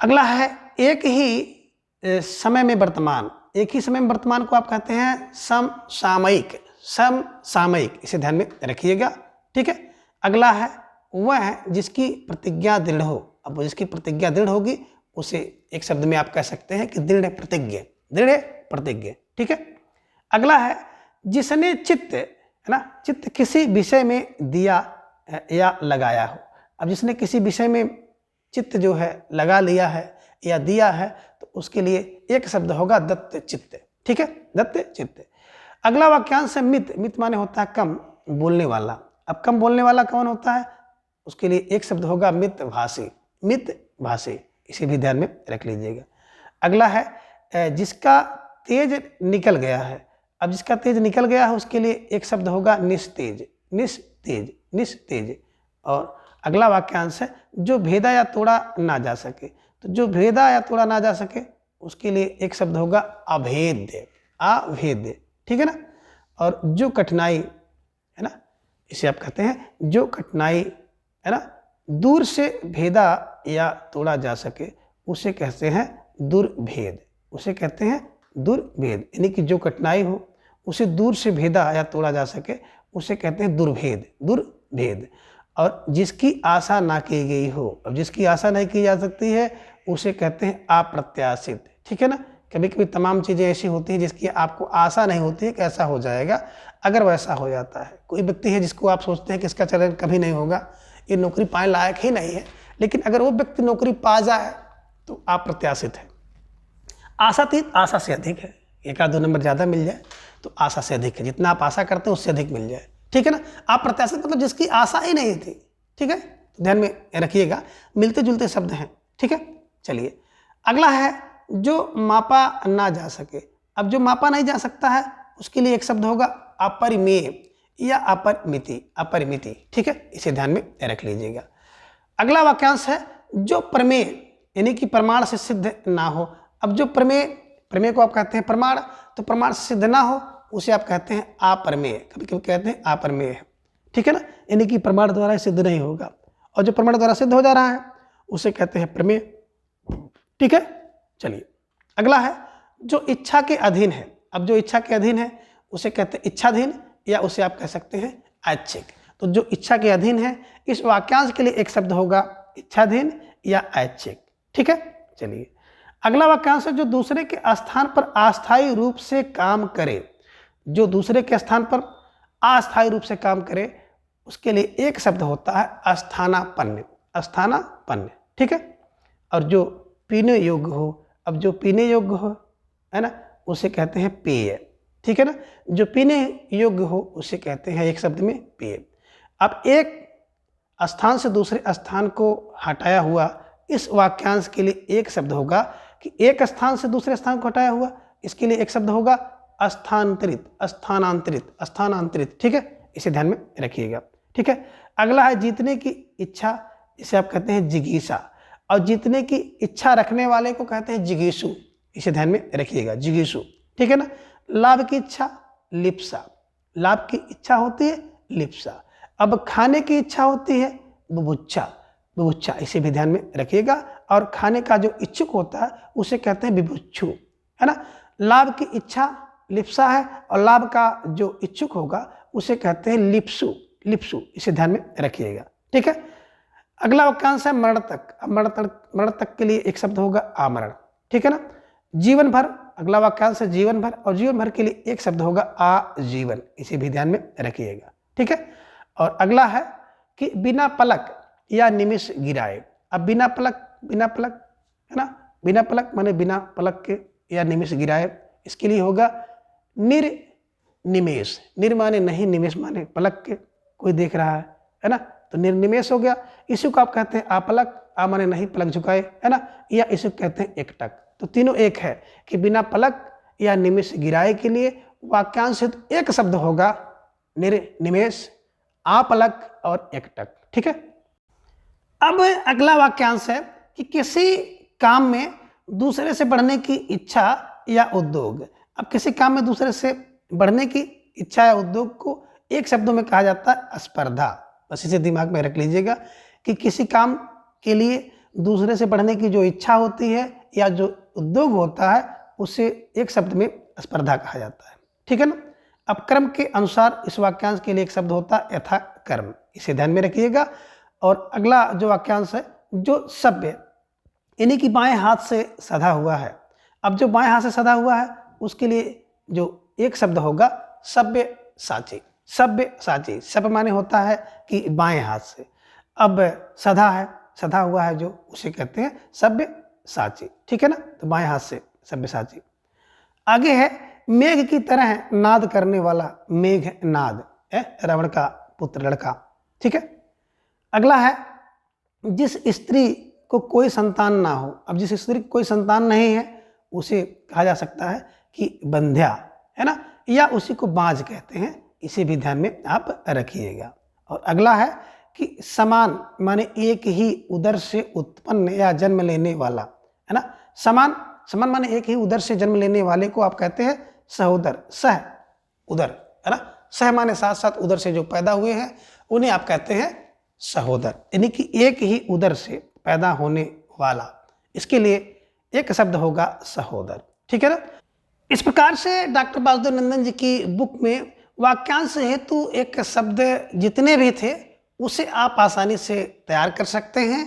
अगला है एक ही समय में वर्तमान। एक ही समय में वर्तमान को आप कहते हैं समसामयिक, समसामयिक, इसे ध्यान में रखिएगा, ठीक है। अगला है वह जिसकी प्रतिज्ञा दृढ़ हो। अब जिसकी प्रतिज्ञा दृढ़ होगी उसे एक शब्द में आप कह सकते हैं कि दृढ़ प्रतिज्ञ, दृढ़ प्रतिज्ञ, ठीक है। अगला है जिसने चित्त, है ना, चित्त किसी विषय में दिया या लगाया हो। अब जिसने किसी विषय में चित्त जो है लगा लिया है या दिया है तो उसके लिए एक शब्द होगा दत्त चित्त, ठीक है, दत्त चित्त। अगला वाक्यांश है मित। मित माने होता है कम बोलने वाला। अब कम बोलने वाला कौन होता है? उसके लिए एक शब्द होगा मितभाषी, मितभाषी, इसे भी ध्यान में रख लीजिएगा। अगला है जिसका तेज निकल गया है। अब जिसका तेज निकल गया है उसके लिए एक शब्द होगा निस्तेज, निस्तेज, निस्तेज। और अगला वाक्यांश है जो भेदा या तोड़ा ना जा सके। तो जो भेदा या तोड़ा ना जा सके उसके लिए एक शब्द होगा अभेद्य, अभेद्य, ठीक है ना। और जो कठिनाई है ना, इसे आप कहते हैं जो कठिनाई है ना दूर से भेदा या तोड़ा जा सके उसे कहते हैं दुर्भेद, उसे कहते हैं दुर्भेद। यानी कि जो कठिनाई हो उसे दूर से भेदा या तोड़ा जा सके उसे कहते हैं दुर्भेद, दुर्भेद। और जिसकी आशा ना की गई हो, अब जिसकी आशा नहीं की जा सकती है उसे कहते हैं अप्रत्याशित, ठीक है ना। कभी कभी तमाम चीज़ें ऐसी होती हैं जिसकी आपको आशा नहीं होती है कि ऐसा हो जाएगा, अगर वैसा हो जाता है। कोई व्यक्ति है जिसको आप सोचते हैं कि इसका चलन कभी नहीं होगा, ये नौकरी पाने लायक ही नहीं है, लेकिन अगर वो व्यक्ति नौकरी पा जाए तो अप्रत्याशित है। आशातीत आशा से अधिक है, एक आध दो नंबर ज़्यादा मिल जाए तो आशा से अधिक है, जितना आप आशा करते हैं उससे अधिक मिल जाए, ठीक है ना। अप्रत्याशित मतलब जिसकी आशा ही नहीं थी, ठीक है, तो ध्यान में रखिएगा, मिलते जुलते शब्द हैं, ठीक है। चलिए अगला है जो मापा ना जा सके। अब जो मापा नहीं जा सकता है उसके लिए एक शब्द होगा अपरिमेय या अपरिमिति, अपरिमिति, ठीक है, इसे ध्यान में रख लीजिएगा। अगला वाक्यांश है जो प्रमेय यानी कि प्रमाण से सिद्ध ना हो। अब जो प्रमेय, प्रमेय को आप कहते हैं प्रमाण, तो प्रमाण से सिद्ध ना हो उसे आप कहते हैं अप्रमेय, कभी कभी कहते हैं अप्रमेय है, ठीक है ना, यानी कि प्रमाण द्वारा सिद्ध नहीं होगा। और जो प्रमाण द्वारा सिद्ध हो जा रहा है उसे कहते हैं प्रमेय, ठीक है। चलिए अगला है जो इच्छा के अधीन है। अब जो इच्छा के अधीन है उसे कहते हैं इच्छाधीन या उसे आप कह सकते हैं ऐच्छिक। तो जो इच्छा के अधीन है इस वाक्यांश के लिए एक शब्द होगा इच्छाधीन या ऐच्छिक, ठीक है। चलिए अगला वाक्यांश है जो दूसरे के स्थान पर अस्थायी रूप से काम करे। जो दूसरे के स्थान पर अस्थायी रूप से काम करे उसके लिए एक शब्द होता है स्थानापन्न, स्थानापन्न, ठीक है। और जो पीने योग्य हो, अब जो पीने योग्य हो है ना उसे कहते हैं पेय, ठीक है ना। जो पीने योग्य हो उसे कहते हैं एक शब्द में पेय। अब एक स्थान से दूसरे स्थान को हटाया हुआ, इस वाक्यांश के लिए एक शब्द होगा कि एक स्थान से दूसरे स्थान को हटाया हुआ, इसके लिए एक शब्द होगा स्थानांतरित, स्थानांतरित, स्थानांतरित, ठीक है, इसे ध्यान में रखिएगा, ठीक है। अगला है जीतने की इच्छा, इसे आप कहते हैं जिगीषा। और जीतने की इच्छा रखने वाले को कहते हैं जिगीषु, इसे ध्यान में रखिएगा, जिगीषु, ठीक है ना। लाभ की इच्छा लिप्सा, लाभ की इच्छा होती है लिप्सा। अब खाने की इच्छा होती है बुभुक्षा, बुभुक्षा, इसे भी ध्यान में रखिएगा। और खाने का जो इच्छुक होता है उसे कहते हैं विभुक्षु, है ना। लाभ की इच्छा लिप्सा है और लाभ का जो इच्छुक होगा उसे कहते हैं लिप्सु, लिप्सु, इसे ध्यान में रखिएगा, ठीक है। अगला वाक्यांश है मरण तक। अब मरण तक के लिए एक शब्द होगा आमरण, ठीक है ना। जीवन भर, अगला वाक्यांश है जीवन भर, और जीवन भर के लिए एक शब्द होगा आजीवन, इसे भी ध्यान में रखिएगा, ठीक है। और अगला है कि बिना पलक या निमिष गिराए। अब बिना पलक, बिना पलक है ना, बिना पलक माने बिना पलक के या निमिष गिराए, इसके लिए होगा निर्निमेष। निर माने नहीं, निमेष माने पलक के, कोई देख रहा है ना, तो निर्निमेष हो गया। इसी को आप कहते हैं अपलक, आ माने नहीं पलक झुकाए, है ना, या इसे कहते हैं एकटक। तो तीनों एक है कि बिना पलक या निमिष गिराए के लिए वाक्यांश एक शब्द होगा निर्निमेष, आपलक और एकटक। ठीक है। अब अगला वाक्यांश है कि किसी काम में दूसरे से बढ़ने की इच्छा या उद्योग। अब किसी काम में दूसरे से बढ़ने की इच्छा या उद्योग को एक शब्दों में कहा जाता है स्पर्धा। बस इसे दिमाग में रख लीजिएगा कि किसी काम के लिए दूसरे से बढ़ने की जो इच्छा होती है या जो उद्योग होता है उसे एक शब्द में स्पर्धा कहा जाता है। ठीक है ना। अब क्रम के अनुसार इस वाक्यांश के लिए एक शब्द होता है यथा कर्म, इसे ध्यान में रखिएगा। और अगला जो वाक्यांश है जो सभ्य, इन्हीं की बाएं हाथ से सधा हुआ है। अब जो बाएं हाथ से सधा हुआ है उसके लिए जो एक शब्द होगा सभ्य साची। सभ्य साची, सभ्य माने होता है कि बाएं हाथ से, अब सधा है, सधा हुआ है जो, उसे कहते हैं सभ्य साची। ठीक है ना। तो बाएं हाथ से सभ्य साची। आगे है मेघ की तरह नाद करने वाला, मेघ नाद है रावण का पुत्र लड़का। ठीक है। अगला है जिस स्त्री को कोई संतान ना हो। अब जिस स्त्री को कोई संतान नहीं है उसे कहा जा सकता है कि बंध्या, है ना, या उसी को बाज कहते हैं, इसे भी ध्यान में आप रखिएगा। और अगला है कि समान माने एक ही उदर से उत्पन्न या जन्म लेने वाला, है ना। समान, समान माने एक ही उदर से जन्म लेने वाले को आप कहते हैं सहोदर। सह उदर, है ना, सह माने साथ साथ उदर से जो पैदा हुए हैं उन्हें आप कहते हैं सहोदर, यानी कि एक ही उदर से पैदा होने वाला, इसके लिए एक शब्द होगा सहोदर। ठीक है ना। इस प्रकार से डॉक्टर वासुदेव नंदन जी की बुक में वाक्यांश हेतु एक शब्द जितने भी थे उसे आप आसानी से तैयार कर सकते हैं।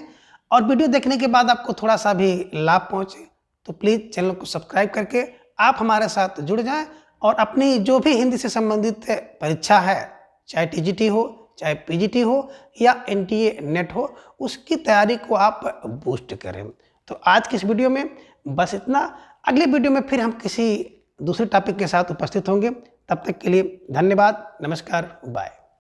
और वीडियो देखने के बाद आपको थोड़ा सा भी लाभ पहुंचे तो प्लीज़ चैनल को सब्सक्राइब करके आप हमारे साथ जुड़ जाएं और अपनी जो भी हिंदी से संबंधित परीक्षा है, चाहे टीजीटी हो, चाहे पीजीटी हो या एनटीए नेट हो, उसकी तैयारी को आप बूस्ट करें। तो आज की इस वीडियो में बस इतना। अगले वीडियो में फिर हम किसी दूसरे टॉपिक के साथ उपस्थित होंगे। तब तक के लिए धन्यवाद, नमस्कार, बाय।